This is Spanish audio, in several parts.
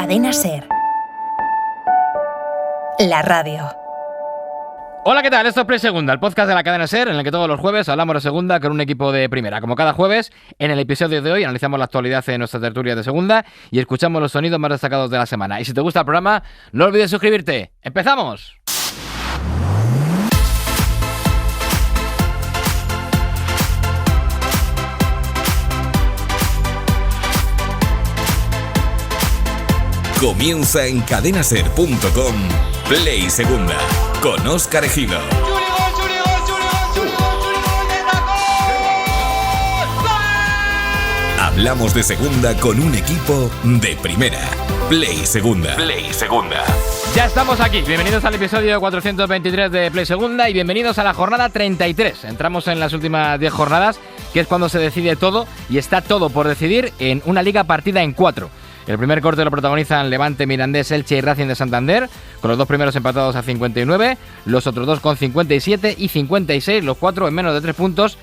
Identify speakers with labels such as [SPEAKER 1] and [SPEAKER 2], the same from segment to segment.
[SPEAKER 1] Cadena SER. La radio.
[SPEAKER 2] Hola, ¿qué tal? Esto es Play Segunda, el podcast de la cadena SER, en el que todos los jueves hablamos de segunda con un equipo de primera. Como cada jueves, en el episodio de hoy analizamos la actualidad de nuestra tertulia de segunda y escuchamos los sonidos más destacados de la semana. Y si te gusta el programa, no olvides suscribirte. ¡Empezamos!
[SPEAKER 3] Comienza en cadenaser.com Play Segunda con Óscar Ejido. Hablamos de segunda con un equipo de primera. Play Segunda. Play Segunda.
[SPEAKER 2] Ya estamos aquí. Bienvenidos al episodio 423 de Play Segunda y bienvenidos a la jornada 33. Entramos en las últimas 10 jornadas, que es cuando se decide todo y está todo por decidir en una liga partida en 4. El primer corte lo protagonizan Levante, Mirandés, Elche y Racing de Santander, con los dos primeros empatados a 59, los otros dos con 57 y 56, los cuatro en menos de 3 puntos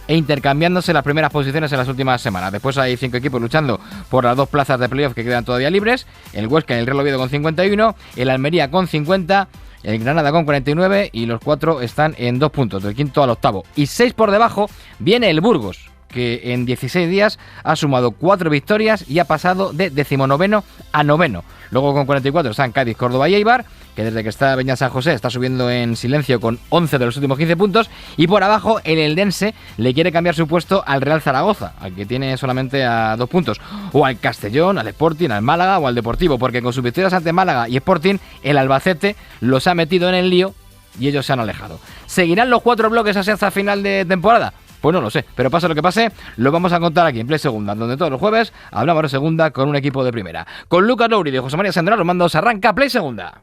[SPEAKER 2] e intercambiándose las primeras posiciones en las últimas semanas. Después hay 5 equipos luchando por las 2 plazas de playoff que quedan todavía libres, el Huesca y el Real Oviedo con 51, el Almería con 50, el Granada con 49 y los 4 están en 2 puntos, del quinto al octavo. Y 6 por debajo viene el Burgos, que en 16 días ha sumado 4 victorias y ha pasado de 19º a 9º. Luego con 44 están Cádiz, Córdoba y Eibar, que desde que está Beñat San José está subiendo en silencio con 11 de los últimos 15 puntos. Y por abajo el Eldense le quiere cambiar su puesto al Real Zaragoza, al que tiene solamente a 2 puntos. O al Castellón, al Sporting, al Málaga o al Deportivo, porque con sus victorias ante Málaga y Sporting, el Albacete los ha metido en el lío y ellos se han alejado. ¿Seguirán los 4 bloques así hasta final de temporada? Pues no lo sé, pero pase lo que pase, lo vamos a contar aquí en Play Segunda, donde todos los jueves hablamos de segunda con un equipo de primera. Con Lucas Louri y José María Sendrá, los mandos, arranca Play Segunda.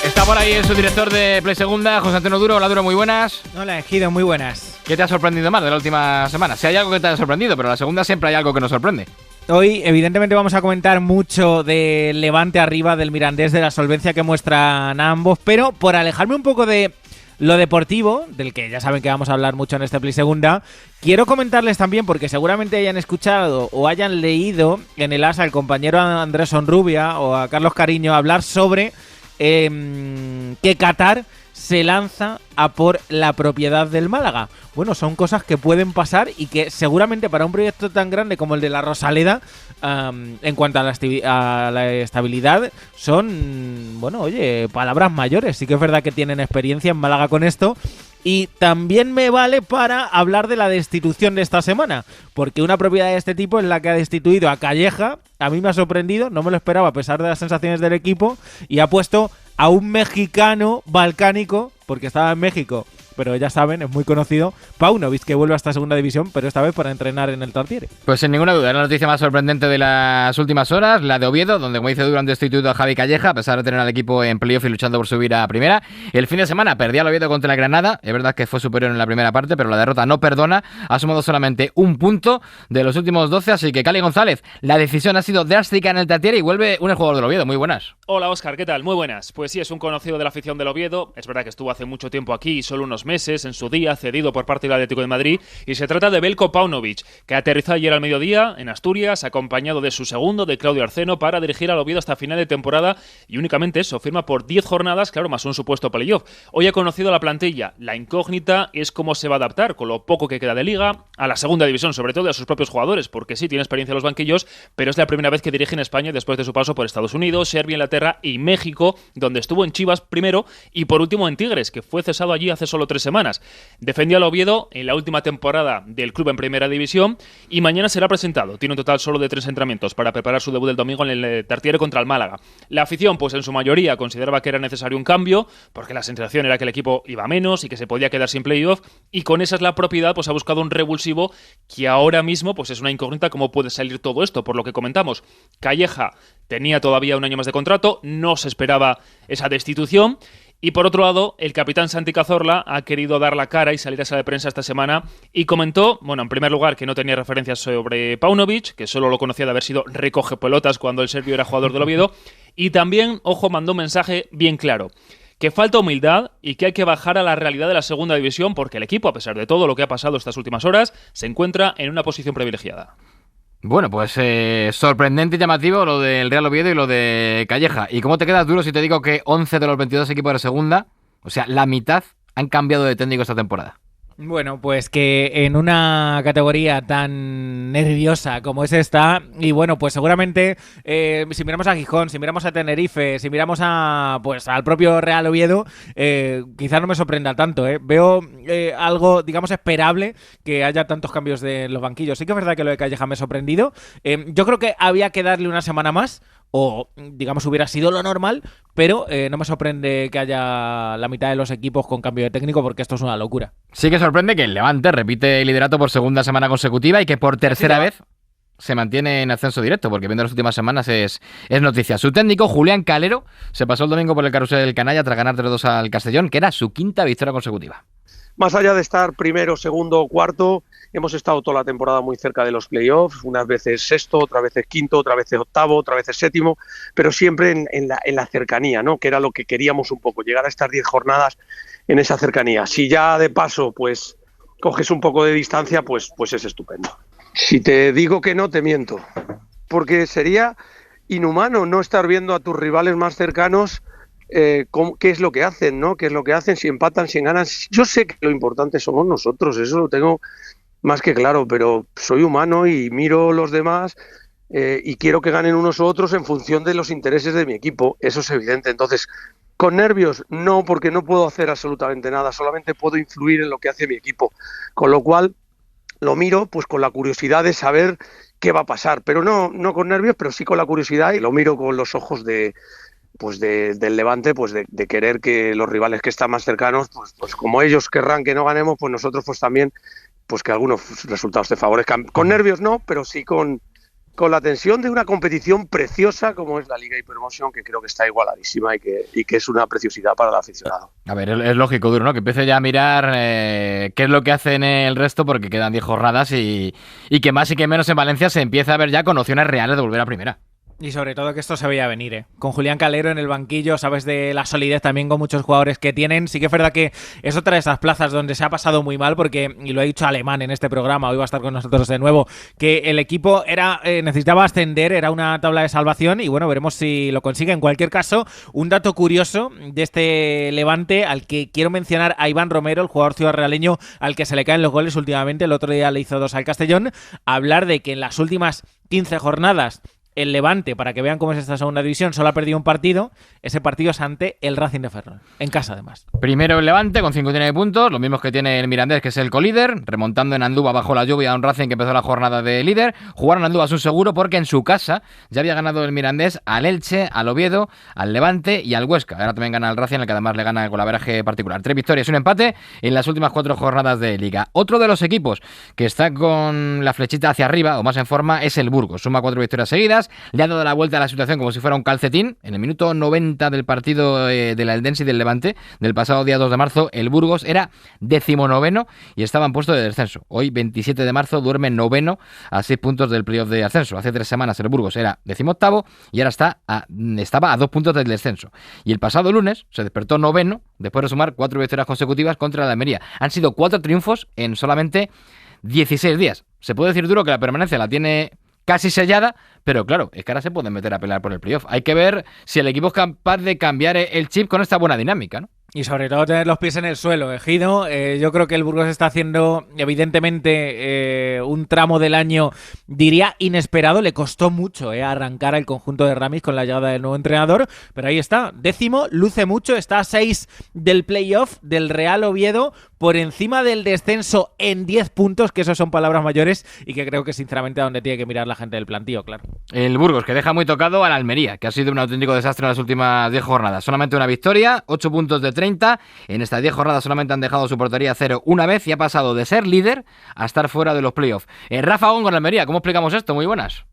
[SPEAKER 2] Está por ahí su director de Play Segunda, José Antonio Duro. Hola, Duro, muy buenas.
[SPEAKER 4] Hola, Ejido, muy buenas.
[SPEAKER 2] ¿Qué te ha sorprendido más de la última semana? Si hay algo que te haya sorprendido, pero la segunda siempre hay algo que nos sorprende.
[SPEAKER 4] Hoy, evidentemente, vamos a comentar mucho del Levante arriba, del Mirandés, de la solvencia que muestran ambos, pero por alejarme un poco de lo deportivo, del que ya saben que vamos a hablar mucho en este Play Segunda, quiero comentarles también, porque seguramente hayan escuchado o hayan leído en el AS al compañero Andrés Onrubia o a Carlos Cariño hablar sobre que Qatar se lanza a por la propiedad del Málaga. Bueno, son cosas que pueden pasar y que seguramente para un proyecto tan grande como el de la Rosaleda, en cuanto a la estabilidad, son, bueno, oye, palabras mayores. Sí que es verdad que tienen experiencia en Málaga con esto. Y también me vale para hablar de la destitución de esta semana, porque una propiedad de este tipo es la que ha destituido a Calleja. A mí me ha sorprendido, no me lo esperaba a pesar de las sensaciones del equipo, y ha puesto a un mexicano balcánico, porque estaba en México, pero ya saben, es muy conocido, Paunovic, que vuelve a esta segunda división, pero esta vez para entrenar en el Tartiere.
[SPEAKER 2] Pues sin ninguna duda, es la noticia más sorprendente de las últimas horas, la de Oviedo, donde, como dice Duro, han destituido a Javi Calleja, a pesar de tener al equipo en playoff y luchando por subir a primera. El fin de semana perdía el Oviedo contra el Granada, es verdad que fue superior en la primera parte, pero la derrota no perdona, ha sumado solamente un punto de los últimos 12, así que Cali González, la decisión ha sido drástica en el Tartiere y vuelve un jugador del Oviedo. Muy buenas.
[SPEAKER 5] Hola, Óscar, ¿qué tal? Muy buenas. Pues sí, es un conocido de la afición del Oviedo, es verdad que estuvo hace mucho tiempo aquí, solo unos meses, en su día, cedido por parte del Atlético de Madrid, y se trata de Veljko Paunovic, que aterrizó ayer al mediodía en Asturias, acompañado de su segundo, de Claudio Arceno, para dirigir al Oviedo hasta final de temporada, y únicamente eso, firma por 10 jornadas, claro, más un supuesto playoff. Hoy ha conocido la plantilla, la incógnita es cómo se va a adaptar, con lo poco que queda de liga, a la segunda división, sobre todo a sus propios jugadores, porque sí, tiene experiencia en los banquillos, pero es la primera vez que dirige en España después de su paso por Estados Unidos, Serbia, Inglaterra y México, donde estuvo en Chivas primero, y por último en Tigres, que fue cesado allí hace solo 3 semanas. Defendió al Oviedo en la última temporada del club en primera división y mañana será presentado. Tiene un total solo de 3 entrenamientos para preparar su debut del domingo en el Tartiere contra el Málaga. La afición, pues en su mayoría, consideraba que era necesario un cambio, porque la sensación era que el equipo iba menos y que se podía quedar sin playoff, y con esa es la propiedad, pues ha buscado un revulsivo que ahora mismo pues es una incógnita cómo puede salir todo esto, por lo que comentamos. Calleja tenía todavía un año más de contrato, no se esperaba esa destitución. Y por otro lado, el capitán Santi Cazorla ha querido dar la cara y salir a sala de prensa esta semana y comentó, bueno, en primer lugar, que no tenía referencias sobre Paunovic, que solo lo conocía de haber sido recoge pelotas cuando el serbio era jugador del Oviedo, y también, ojo, mandó un mensaje bien claro, que falta humildad y que hay que bajar a la realidad de la segunda división porque el equipo, a pesar de todo lo que ha pasado estas últimas horas, se encuentra en una posición privilegiada.
[SPEAKER 2] Bueno, pues sorprendente y llamativo lo del Real Oviedo y lo de Calleja. ¿Y cómo te quedas duro si te digo que 11 de los 22 equipos de segunda, o sea, la mitad, han cambiado de técnico esta temporada?
[SPEAKER 4] Bueno, pues que en una categoría tan nerviosa como es esta, y bueno, pues seguramente si miramos a Gijón, si miramos a Tenerife, si miramos a pues al propio Real Oviedo, quizás no me sorprenda tanto, ¿eh? Veo algo, digamos, esperable que haya tantos cambios de los banquillos. Sí que es verdad que lo de Calleja me ha sorprendido. Yo creo que había que darle una semana más, o digamos hubiera sido lo normal, pero no me sorprende que haya la mitad de los equipos con cambio de técnico porque esto es una locura.
[SPEAKER 2] Sí que sorprende que el Levante repite el liderato por segunda semana consecutiva y que por tercera vez se mantiene en ascenso directo, porque viendo las últimas semanas es noticia. Su técnico, Julián Calero, se pasó el domingo por el carrusel del Canalla tras ganar 3-2 al Castellón, que era su quinta victoria consecutiva.
[SPEAKER 1] Más allá de estar primero, segundo o cuarto, hemos estado toda la temporada muy cerca de los playoffs, unas veces sexto, otras veces quinto, otras veces octavo, otras veces séptimo, pero siempre en la cercanía, ¿no? Que era lo que queríamos un poco, llegar a estas 10 jornadas en esa cercanía. Si ya de paso pues coges un poco de distancia, pues es estupendo. Si te digo que no, te miento, porque sería inhumano no estar viendo a tus rivales más cercanos qué es lo que hacen, ¿no? ¿Qué es lo que hacen? Si empatan, si ganan. Yo sé que lo importante somos nosotros, eso lo tengo más que claro, pero soy humano y miro los demás y quiero que ganen unos u otros en función de los intereses de mi equipo, eso es evidente. Entonces, ¿con nervios? No, porque no puedo hacer absolutamente nada, solamente puedo influir en lo que hace mi equipo, con lo cual lo miro pues con la curiosidad de saber qué va a pasar, pero no con nervios, pero sí con la curiosidad, y lo miro con los ojos del Levante, pues de querer que los rivales que están más cercanos, pues como ellos querrán que no ganemos, pues nosotros pues también, pues que algunos resultados te favorezcan. Con nervios no, pero sí con la tensión de una competición preciosa como es la Liga Hypermotion, que creo que está igualadísima y que es una preciosidad para el aficionado.
[SPEAKER 2] A ver, es lógico, Duro, ¿no? Que empiece ya a mirar qué es lo que hacen el resto, porque quedan 10 jornadas y que más y que menos en Valencia se empieza a ver ya con opciones reales de volver a primera.
[SPEAKER 4] Y sobre todo que esto se veía venir, ¿eh? Con Julián Calero en el banquillo, sabes de la solidez también con muchos jugadores que tienen. Sí que es verdad que es otra de esas plazas donde se ha pasado muy mal porque, y lo ha dicho Alemán en este programa, hoy va a estar con nosotros de nuevo, que el equipo necesitaba ascender, era una tabla de salvación y bueno, veremos si lo consigue. En cualquier caso, un dato curioso de este Levante al que quiero mencionar a Iván Romero, el jugador ciudadrealeño al que se le caen los goles últimamente, el otro día le hizo 2 al Castellón, hablar de que en las últimas 15 jornadas el Levante, para que vean cómo es esta segunda división, solo ha perdido un partido. Ese partido es ante el Racing de Ferrol, en casa además.
[SPEAKER 2] Primero el Levante con 59 puntos, los mismos que tiene el Mirandés, que es el colíder, remontando en Andúba bajo la lluvia a un Racing que empezó la jornada de líder. Jugaron en Andúba es un seguro porque en su casa ya había ganado el Mirandés al Elche, al Oviedo, al Levante y al Huesca. Ahora también gana el Racing, el que además le gana el golaveraje particular. 3 victorias y un empate en las últimas 4 jornadas de Liga. Otro de los equipos que está con la flechita hacia arriba, o más en forma, es el Burgos. Suma 4 victorias seguidas, le ha dado la vuelta a la situación como si fuera un calcetín. En el minuto 90 del partido de la Eldense y del Levante del pasado día 2 de marzo, el Burgos era 19º y estaba en puesto de descenso. Hoy, 27 de marzo, duerme noveno a 6 puntos del playoff de ascenso. Hace 3 semanas el Burgos era 18º y ahora estaba a 2 puntos del descenso. Y el pasado lunes se despertó noveno después de sumar 4 victorias consecutivas contra la Almería. Han sido 4 triunfos en solamente 16 días. Se puede decir, Duro, que la permanencia la tiene casi sellada, pero claro, es que ahora se pueden meter a pelear por el playoff. Hay que ver si el equipo es capaz de cambiar el chip con esta buena dinámica, ¿no?
[SPEAKER 4] Y sobre todo tener los pies en el suelo, Ejido. Yo creo que el Burgos está haciendo, evidentemente, un tramo del año, diría, inesperado. Le costó mucho arrancar al conjunto de Ramis con la llegada del nuevo entrenador, pero ahí está, 10º, luce mucho, está a 6 del playoff del Real Oviedo, por encima del descenso en 10 puntos, que eso son palabras mayores y que creo que sinceramente a donde tiene que mirar la gente del plantío, claro. El
[SPEAKER 2] Burgos, que deja muy tocado a la Almería, que ha sido un auténtico desastre en las últimas 10 jornadas. Solamente una victoria, 8 puntos de 30. En estas 10 jornadas solamente han dejado su portería a 0 una vez y ha pasado de ser líder a estar fuera de los playoffs. Rafa Gon con Almería, ¿cómo explicamos esto? Muy buenas.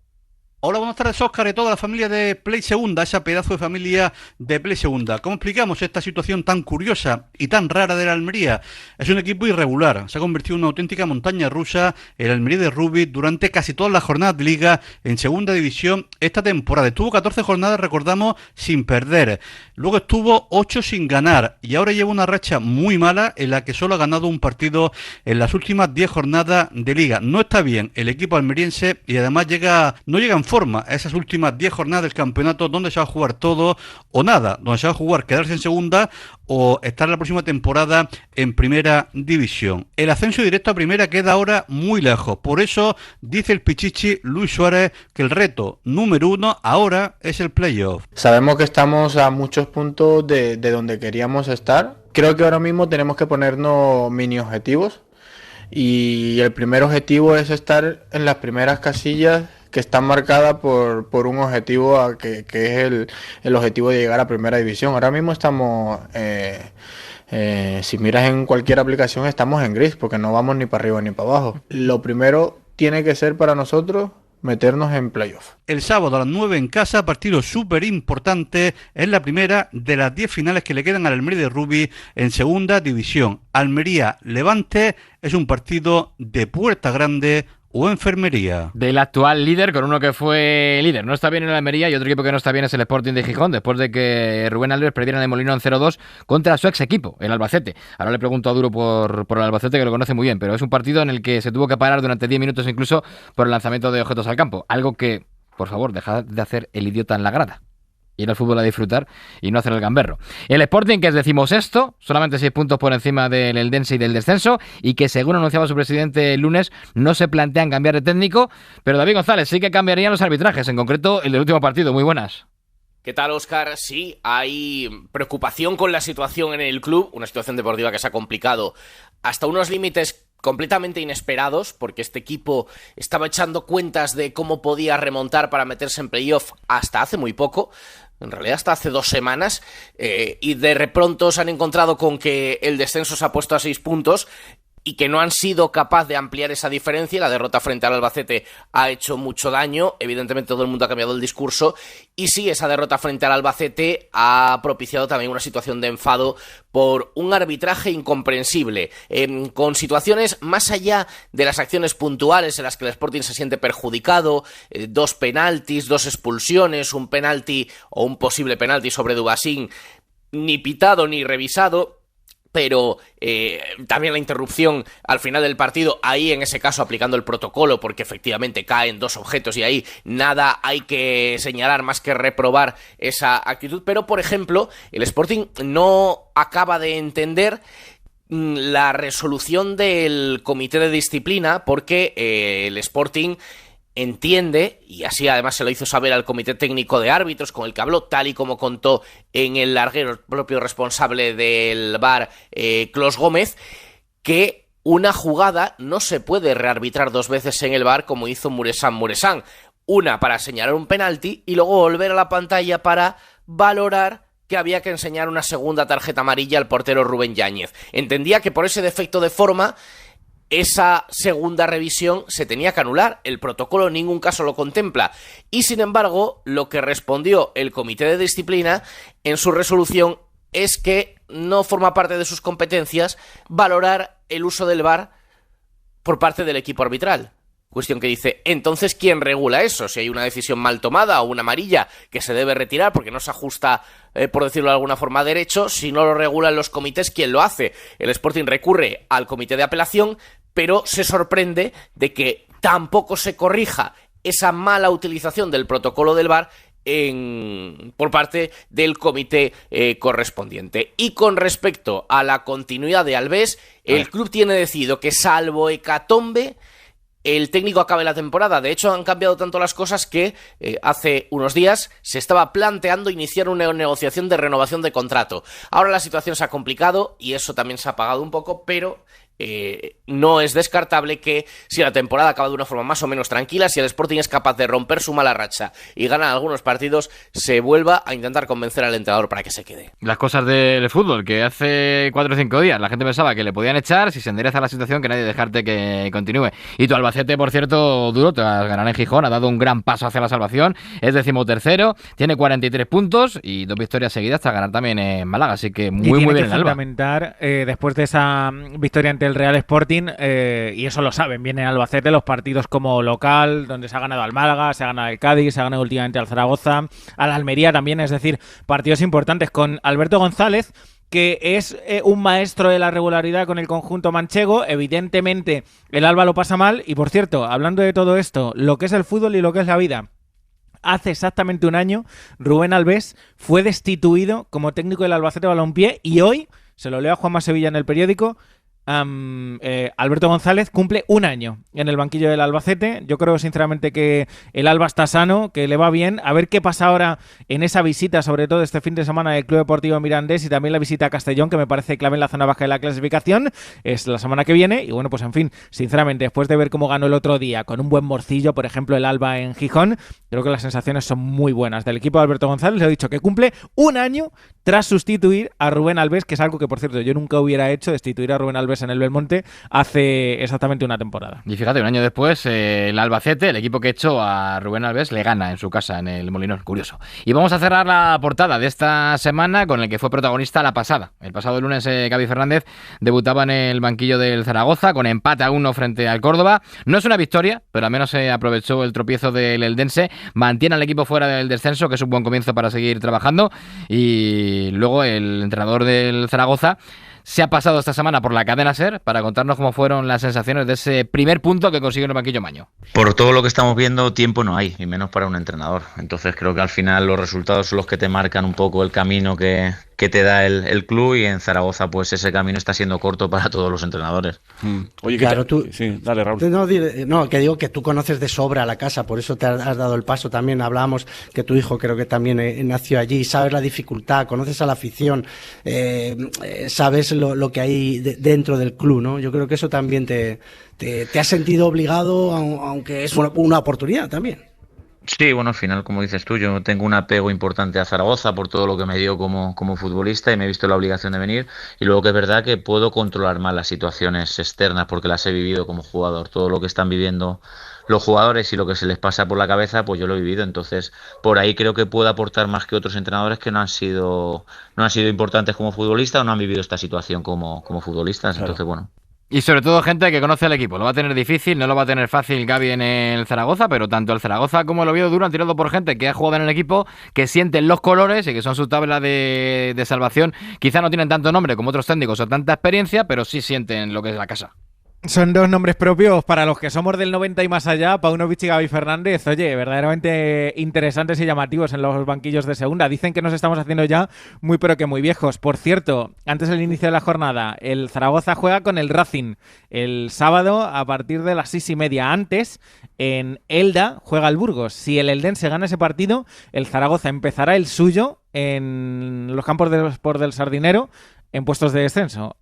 [SPEAKER 6] Hola, buenas tardes, Óscar y toda la familia de Play Segunda, esa pedazo de familia de Play Segunda. ¿Cómo explicamos esta situación tan curiosa y tan rara de la Almería? Es un equipo irregular, se ha convertido en una auténtica montaña rusa el Almería de rugby durante casi todas las jornadas de liga en segunda división esta temporada. Estuvo 14 jornadas, recordamos, sin perder. Luego estuvo 8 sin ganar y ahora lleva una racha muy mala en la que solo ha ganado un partido en las últimas 10 jornadas de liga. No está bien el equipo almeriense y además no llega en forma a esas últimas 10 jornadas del campeonato donde se va a jugar todo o nada, donde se va a jugar quedarse en segunda o estar la próxima temporada en primera división. El ascenso directo a primera queda ahora muy lejos, por eso dice el Pichichi Luis Suárez que el reto número 1 ahora es el playoff.
[SPEAKER 7] Sabemos que estamos a muchos puntos de donde queríamos estar. Creo que ahora mismo tenemos que ponernos mini objetivos y el primer objetivo es estar en las primeras casillas que están marcadas por un objetivo que es el objetivo de llegar a primera división. Ahora mismo estamos, si miras en cualquier aplicación, estamos en gris porque no vamos ni para arriba ni para abajo. Lo primero tiene que ser para nosotros meternos en playoff.
[SPEAKER 6] El sábado a las 9 en casa, partido súper importante, es la primera de las 10 finales que le quedan al Almería de rugby en segunda división. Almería-Levante es un partido de puerta grande o enfermería.
[SPEAKER 2] Del actual líder con uno que fue líder. No está bien en la Almería y otro equipo que no está bien es el Sporting de Gijón, después de que Rubén Alves perdiera en el Molinón 0-2 contra su ex equipo, el Albacete. Ahora le pregunto a Duro por el Albacete, que lo conoce muy bien, pero es un partido en el que se tuvo que parar durante 10 minutos incluso por el lanzamiento de objetos al campo. Algo que, por favor, dejad de hacer el idiota en la grada. Ir al fútbol a disfrutar y no hacer el gamberro. El Sporting, que es 16º, solamente 6 puntos por encima del Eldense y del descenso, y que según anunciaba su presidente el lunes, no se plantean cambiar de técnico, pero David González sí que cambiarían los arbitrajes, en concreto el del último partido. Muy buenas.
[SPEAKER 8] ¿Qué tal, Óscar? Sí, hay preocupación con la situación en el club, una situación deportiva que se ha complicado hasta unos límites completamente inesperados, porque este equipo estaba echando cuentas de cómo podía remontar para meterse en playoff hasta hace muy poco, en realidad hasta hace 2 semanas, y de pronto se han encontrado con que el descenso se ha puesto a 6 puntos y que no han sido capaces de ampliar esa diferencia. La derrota frente al Albacete ha hecho mucho daño, evidentemente todo el mundo ha cambiado el discurso, y sí, esa derrota frente al Albacete ha propiciado también una situación de enfado por un arbitraje incomprensible, con situaciones más allá de las acciones puntuales en las que el Sporting se siente perjudicado, 2 penaltis, 2 expulsiones, un penalti o un posible penalti sobre Dubasín ni pitado ni revisado, pero también la interrupción al final del partido, ahí en ese caso aplicando el protocolo, porque efectivamente caen 2 objetos y ahí nada hay que señalar más que reprobar esa actitud. Pero, por ejemplo, el Sporting no acaba de entender la resolución del comité de disciplina, porque el Sporting entiende, y así además se lo hizo saber al comité técnico de árbitros con el que habló, tal y como contó en el larguero el propio responsable del VAR, Clos Gómez, que una jugada no se puede rearbitrar 2 veces en el VAR como hizo Muresan. Una para señalar un penalti y luego volver a la pantalla para valorar que había que enseñar una segunda tarjeta amarilla al portero Rubén Yáñez. Entendía que por ese defecto de forma esa segunda revisión se tenía que anular, el protocolo en ningún caso lo contempla, y sin embargo lo que respondió el comité de disciplina en su resolución es que no forma parte de sus competencias valorar el uso del VAR por parte del equipo arbitral. Cuestión que dice, entonces, ¿quién regula eso? Si hay una decisión mal tomada o una amarilla que se debe retirar porque no se ajusta, por decirlo de alguna forma, a derecho, si no lo regulan los comités, ¿quién lo hace? El Sporting recurre al comité de apelación, pero se sorprende de que tampoco se corrija esa mala utilización del protocolo del VAR por parte del comité correspondiente. Y con respecto a la continuidad de Alves, el club tiene decidido que, salvo hecatombe, el técnico acabe la temporada. De hecho, han cambiado tanto las cosas que hace unos días se estaba planteando iniciar una negociación de renovación de contrato. Ahora la situación se ha complicado y eso también se ha apagado un poco, pero no es descartable que si la temporada acaba de una forma más o menos tranquila, si el Sporting es capaz de romper su mala racha y gana algunos partidos, se vuelva a intentar convencer al entrenador para que se quede.
[SPEAKER 2] Las cosas del fútbol, que hace 4 o 5 días la gente pensaba que le podían echar, si se endereza la situación, que nadie dejarte que continúe. Y tu Albacete, por cierto, duro, te vas a ganar en Gijón, ha dado un gran paso hacia la salvación, es 13º, tiene 43 puntos y 2 victorias seguidas hasta ganar también en Málaga, así que muy bien el Alba.
[SPEAKER 4] Fundamentar, después de esa victoria ante el Real Sporting, y eso lo saben, viene Albacete, los partidos como local, donde se ha ganado al Málaga, se ha ganado al Cádiz, se ha ganado últimamente al Zaragoza, al Almería también, es decir, partidos importantes con Alberto González, que es un maestro de la regularidad con el conjunto manchego. Evidentemente el Alba lo pasa mal, y por cierto, hablando de todo esto, lo que es el fútbol y lo que es la vida, hace exactamente un año Rubén Albés fue destituido como técnico del Albacete Balompié, y hoy, se lo leo a Juanma Sevilla en el periódico, Alberto González cumple un año en el banquillo del Albacete. Yo creo sinceramente que el Alba está sano, que le va bien. A ver qué pasa ahora en esa visita, sobre todo este fin de semana, del Club Deportivo Mirandés, y también la visita a Castellón, que me parece clave en la zona baja de la clasificación. Es la semana que viene, y bueno, pues en fin, sinceramente, después de ver cómo ganó el otro día con un buen morcillo, por ejemplo, el Alba en Gijón, creo que las sensaciones son muy buenas del equipo de Alberto González. Le he dicho que cumple un año tras sustituir a Rubén Albés, que es algo que, por cierto, yo nunca hubiera hecho, destituir a Rubén Albés en el Belmonte hace exactamente una temporada.
[SPEAKER 2] Y fíjate, un año después, el Albacete, el equipo que echó a Rubén Albés, le gana en su casa, en el Molinón. Curioso. Y vamos a cerrar la portada de esta semana con el que fue protagonista la pasada. El pasado lunes, Gaby Fernández debutaba en el banquillo del Zaragoza con empate a 1 frente al Córdoba. No es una victoria, pero al menos se aprovechó el tropiezo del Eldense. Mantiene al equipo fuera del descenso, que es un buen comienzo para seguir trabajando. Y luego el entrenador del Zaragoza se ha pasado esta semana por la cadena SER para contarnos cómo fueron las sensaciones de ese primer punto que consiguió en el banquillo Maño.
[SPEAKER 9] Por todo lo que estamos viendo, tiempo no hay, y menos para un entrenador. Entonces creo que al final los resultados son los que te marcan un poco el camino que te da el club, y en Zaragoza pues ese camino está siendo corto para todos los entrenadores.
[SPEAKER 10] Oye,
[SPEAKER 11] claro, tú...
[SPEAKER 10] Sí, dale, Raúl.
[SPEAKER 11] No, que digo que tú conoces de sobra la casa, por eso te has dado el paso también. Hablábamos que tu hijo creo que también nació allí, sabes la dificultad, conoces a la afición, sabes lo que hay dentro del club, ¿no? Yo creo que eso también te has sentido obligado, aunque es una oportunidad también.
[SPEAKER 9] Sí, bueno, al final, como dices tú, yo tengo un apego importante a Zaragoza por todo lo que me dio como futbolista, y me he visto la obligación de venir. Y luego que es verdad que puedo controlar más las situaciones externas porque las he vivido como jugador. Todo lo que están viviendo los jugadores y lo que se les pasa por la cabeza, pues yo lo he vivido. Entonces, por ahí creo que puedo aportar más que otros entrenadores que no han sido importantes como futbolistas o no han vivido esta situación como futbolistas. Claro. Entonces, bueno.
[SPEAKER 2] Y sobre todo gente que conoce al equipo. Lo va a tener difícil, no lo va a tener fácil Gaby en el Zaragoza, pero tanto el Zaragoza como el Oviedo Duro han tirado por gente que ha jugado en el equipo, que sienten los colores y que son su tabla de salvación. Quizá no tienen tanto nombre como otros técnicos o tanta experiencia, pero sí sienten lo que es la casa.
[SPEAKER 4] Son dos nombres propios para los que somos del 90 y más allá, Paunovic y Gaby Fernández. Oye, verdaderamente interesantes y llamativos en los banquillos de segunda. Dicen que nos estamos haciendo ya muy pero que muy viejos. Por cierto, antes del inicio de la jornada, el Zaragoza juega con el Racing el sábado a partir de las 6:30. Antes, en Elda, juega el Burgos. Si el Eldense gana ese partido, el Zaragoza empezará el suyo en los campos del Sport del Sardinero, en puestos de descenso.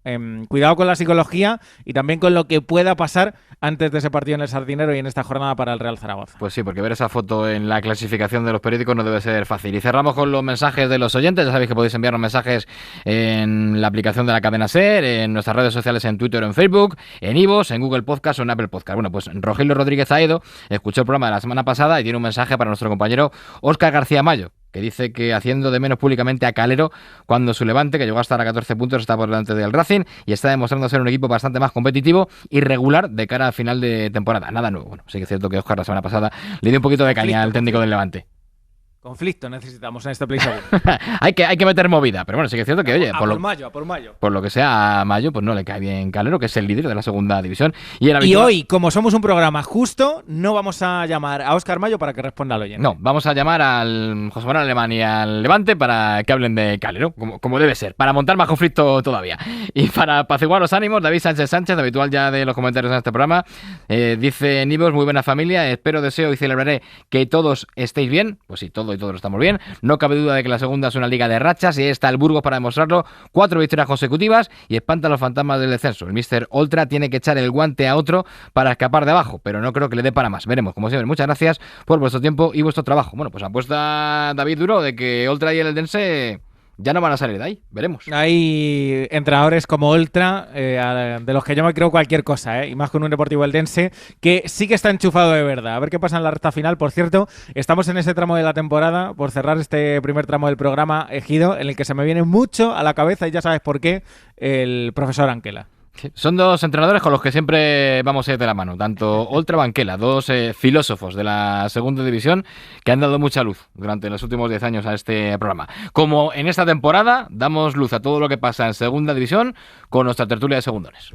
[SPEAKER 4] Cuidado con la psicología y también con lo que pueda pasar antes de ese partido en el Sardinero y en esta jornada para el Real Zaragoza.
[SPEAKER 2] Pues sí, porque ver esa foto en la clasificación de los periódicos no debe ser fácil. Y cerramos con los mensajes de los oyentes. Ya sabéis que podéis enviarnos mensajes en la aplicación de la cadena SER, en nuestras redes sociales, en Twitter o en Facebook, en iVoox, en Google Podcast o en Apple Podcast. Bueno, pues Rogelio Rodríguez Aedo escuchó el programa de la semana pasada y tiene un mensaje para nuestro compañero Óscar García Mayo, que dice que haciendo de menos públicamente a Calero cuando su Levante, que llegó a estar a 14 puntos, está por delante del Racing y está demostrando ser un equipo bastante más competitivo y regular de cara al final de temporada. Nada nuevo. Bueno, sí que es cierto que Óscar la semana pasada le dio un poquito de caña al técnico del Levante.
[SPEAKER 4] Conflicto necesitamos en este Play Segunda.
[SPEAKER 2] hay que meter movida, pero bueno, sí que es cierto que, oye,
[SPEAKER 4] por mayo.
[SPEAKER 2] Por lo que sea a Mayo, pues no le cae bien Calero, que es el líder de la segunda división. Y
[SPEAKER 4] hoy, como somos un programa justo, no vamos a llamar a Óscar Mayo para que responda al oyente.
[SPEAKER 2] No, vamos a llamar al José Manuel Alemán y al Levante para que hablen de Calero, como debe ser, para montar más conflicto todavía. Y para apaciguar los ánimos, David Sánchez, habitual ya de los comentarios en este programa, dice Nivos, muy buena familia, espero, deseo y celebraré que todos estéis bien. Pues sí, todos todo y todos estamos bien. No cabe duda de que la segunda es una liga de rachas y ahí está el Burgos para demostrarlo. 4 victorias consecutivas y espanta a los fantasmas del descenso. El Mr. Oltra tiene que echar el guante a otro para escapar de abajo, pero no creo que le dé para más. Veremos, como siempre. Muchas gracias por vuestro tiempo y vuestro trabajo. Bueno, pues apuesta David Duro de que Oltra y el Eldense ya no van a salir de ahí, veremos.
[SPEAKER 4] Hay entrenadores como Oltra, de los que yo me creo cualquier cosa, y más con un Deportivo Eldense, que sí que está enchufado de verdad. A ver qué pasa en la recta final. Por cierto, estamos en ese tramo de la temporada, por cerrar este primer tramo del programa, Ejido, en el que se me viene mucho a la cabeza, y ya sabes por qué, el profesor Anquela.
[SPEAKER 2] Son dos entrenadores con los que siempre vamos a ir de la mano, tanto Oltra como Anquela, dos filósofos de la segunda división que han dado mucha luz durante los últimos 10 años a este programa. Como en esta temporada, damos luz a todo lo que pasa en segunda división con nuestra tertulia de segundones.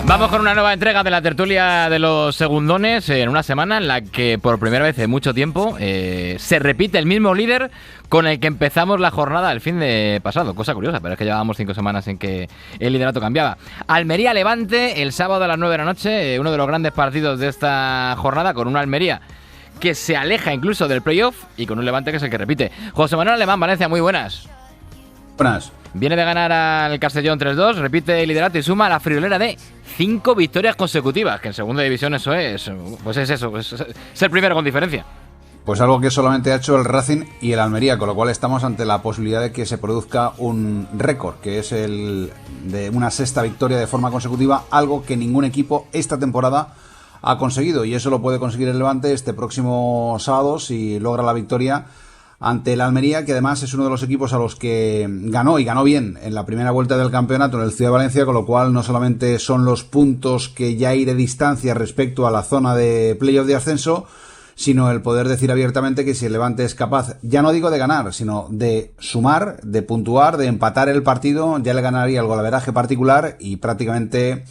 [SPEAKER 2] Vamos con una nueva entrega de la tertulia de los segundones en una semana en la que por primera vez en mucho tiempo se repite el mismo líder con el que empezamos la jornada el fin de pasado. Cosa curiosa, pero es que llevábamos 5 semanas en que el liderato cambiaba. Almería Levante el sábado a las 9 de la noche, uno de los grandes partidos de esta jornada, con una Almería que se aleja incluso del playoff y con un Levante que es el que repite. José Manuel Alemán, Valencia, muy buenas.
[SPEAKER 10] Buenas.
[SPEAKER 2] Viene de ganar al Castellón 3-2, repite el liderato y suma la friolera de 5 victorias consecutivas, que en segunda división eso es, pues es eso, es el primero con diferencia.
[SPEAKER 10] Pues algo que solamente ha hecho el Racing y el Almería, con lo cual estamos ante la posibilidad de que se produzca un récord, que es el de una 6ª victoria de forma consecutiva, algo que ningún equipo esta temporada ha conseguido, y eso lo puede conseguir el Levante este próximo sábado si logra la victoria ante el Almería, que además es uno de los equipos a los que ganó, y ganó bien, en la primera vuelta del campeonato en el Ciudad de Valencia, con lo cual no solamente son los puntos que ya hay de distancia respecto a la zona de playoff de ascenso, sino el poder decir abiertamente que si el Levante es capaz, ya no digo de ganar, sino de sumar, de puntuar, de empatar el partido, ya le ganaría el golaveraje particular y prácticamente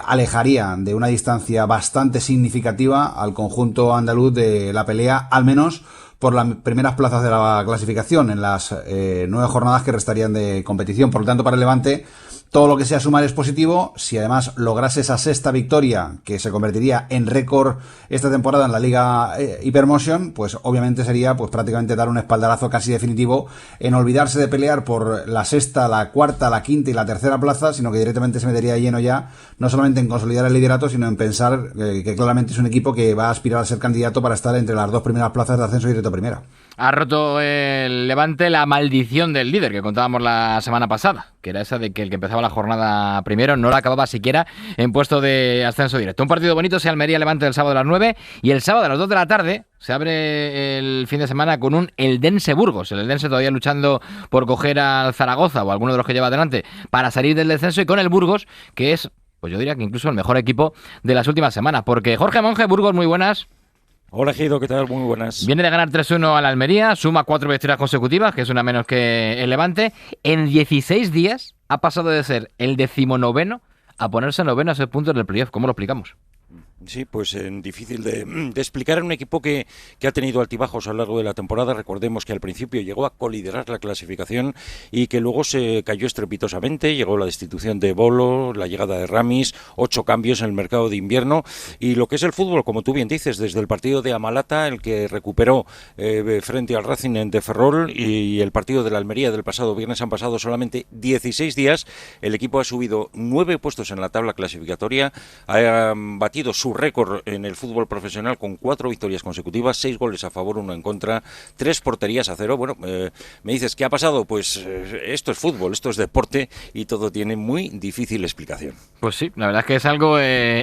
[SPEAKER 10] alejaría de una distancia bastante significativa al conjunto andaluz de la pelea, al menos por las primeras plazas de la clasificación en las 9 jornadas que restarían de competición. Por lo tanto, para el Levante, todo lo que sea sumar es positivo. Si además lograse esa 6ª victoria, que se convertiría en récord esta temporada en la Liga Hypermotion, pues obviamente sería pues prácticamente dar un espaldarazo casi definitivo en olvidarse de pelear por la 6ª, la 4ª, la 5ª y la 3ª plaza, sino que directamente se metería lleno ya, no solamente en consolidar el liderato, sino en pensar que claramente es un equipo que va a aspirar a ser candidato para estar entre las 2 primeras plazas de ascenso directo primera.
[SPEAKER 2] Ha roto el Levante la maldición del líder que contábamos la semana pasada, que era esa de que el que empezaba la jornada primero no la acababa siquiera en puesto de ascenso directo. Un partido bonito, se Almería-Levante el sábado a las 9 y el sábado a las 2 de la tarde se abre el fin de semana con un Eldense-Burgos. El Eldense todavía luchando por coger al Zaragoza o alguno de los que lleva adelante para salir del descenso, y con el Burgos, que es, pues yo diría que incluso el mejor equipo de las últimas semanas, porque Jorge Monge, Burgos, muy buenas.
[SPEAKER 12] Hola, Gido, ¿qué tal? Muy buenas.
[SPEAKER 2] Viene de ganar 3-1 a la Almería, suma 4 victorias consecutivas, que es una menos que el Levante. En 16 días ha pasado de ser el 19º a ponerse noveno a 6 puntos del playoff. ¿Cómo lo explicamos?
[SPEAKER 12] Sí, pues difícil de explicar. En un equipo que ha tenido altibajos a lo largo de la temporada. Recordemos que al principio llegó a coliderar la clasificación y que luego se cayó estrepitosamente. Llegó la destitución de Bolo, la llegada de Ramis, 8 cambios en el mercado de invierno. Y lo que es el fútbol, como tú bien dices, desde el partido de Amalata, el que recuperó frente al Racing en de Ferrol, y el partido de la Almería del pasado viernes, han pasado solamente 16 días. El equipo ha subido 9 puestos en la tabla clasificatoria, ha batido su récord en el fútbol profesional con 4 victorias consecutivas, 6 goles a favor, 1 en contra, 3 porterías a 0. Bueno, me dices, ¿qué ha pasado? Pues esto es fútbol, esto es deporte y todo tiene muy difícil explicación.
[SPEAKER 2] Pues sí, la verdad es que es algo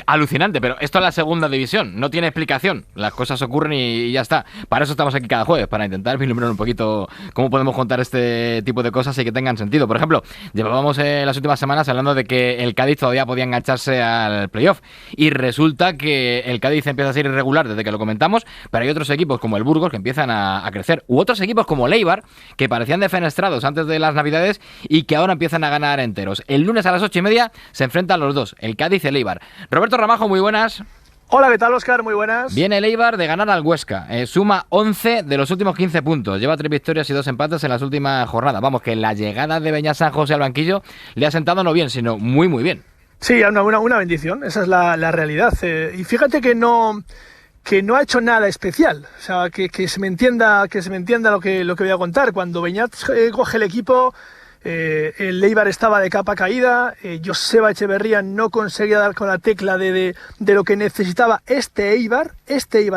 [SPEAKER 2] alucinante, pero esto es la segunda división, no tiene explicación, las cosas ocurren y ya está. Para eso estamos aquí cada jueves, para intentar vislumbrar un poquito cómo podemos contar este tipo de cosas y que tengan sentido. Por ejemplo, llevábamos las últimas semanas hablando de que el Cádiz todavía podía engancharse al playoff, y resulta que el Cádiz empieza a ser irregular desde que lo comentamos, pero hay otros equipos como el Burgos que empiezan a crecer, u otros equipos como el Eibar, que parecían defenestrados antes de las Navidades y que ahora empiezan a ganar enteros. El lunes a las 8:30 se enfrentan los dos, el Cádiz y el Eibar. Roberto Ramajo, muy buenas.
[SPEAKER 13] Hola, ¿qué tal, Óscar? Muy buenas.
[SPEAKER 2] Viene el Eibar de ganar al Huesca. Suma 11 de los últimos 15 puntos. Lleva 3 victorias y 2 empates en las últimas jornadas. Vamos, que la llegada de Beñat San José al banquillo le ha sentado no bien, sino muy, muy bien.
[SPEAKER 13] Sí, una bendición. Esa es la realidad. Y fíjate que no ha hecho nada especial. O sea, que se me entienda lo que voy a contar. Cuando Beñat coge el equipo, el Eibar estaba de capa caída, Joseba Echeverría no conseguía dar con la tecla de lo que necesitaba este Eibar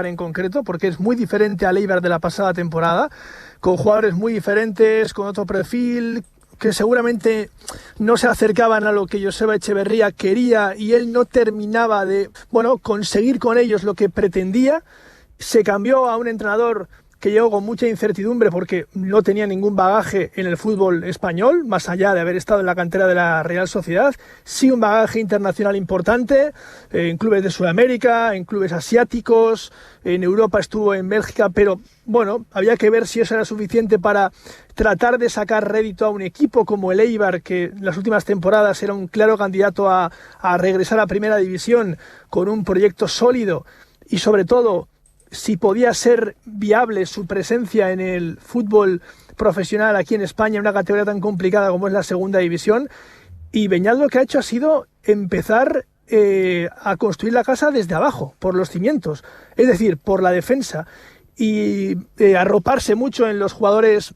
[SPEAKER 13] en concreto, porque es muy diferente al Eibar de la pasada temporada, con jugadores muy diferentes, con otro perfil, que seguramente no se acercaban a lo que Joseba Echeverría quería, y él no terminaba de conseguir con ellos lo que pretendía. Se cambió a un entrenador que llegó con mucha incertidumbre porque no tenía ningún bagaje en el fútbol español, más allá de haber estado en la cantera de la Real Sociedad, sí un bagaje internacional importante, en clubes de Sudamérica, en clubes asiáticos, en Europa estuvo en Bélgica, pero bueno, había que ver si eso era suficiente para tratar de sacar rédito a un equipo como el Eibar, que en las últimas temporadas era un claro candidato a regresar a Primera División con un proyecto sólido y sobre todo si podía ser viable su presencia en el fútbol profesional aquí en España, en una categoría tan complicada como es la Segunda División. Y Beñat lo que ha hecho ha sido empezar a construir la casa desde abajo, por los cimientos, es decir, por la defensa, y arroparse mucho en los jugadores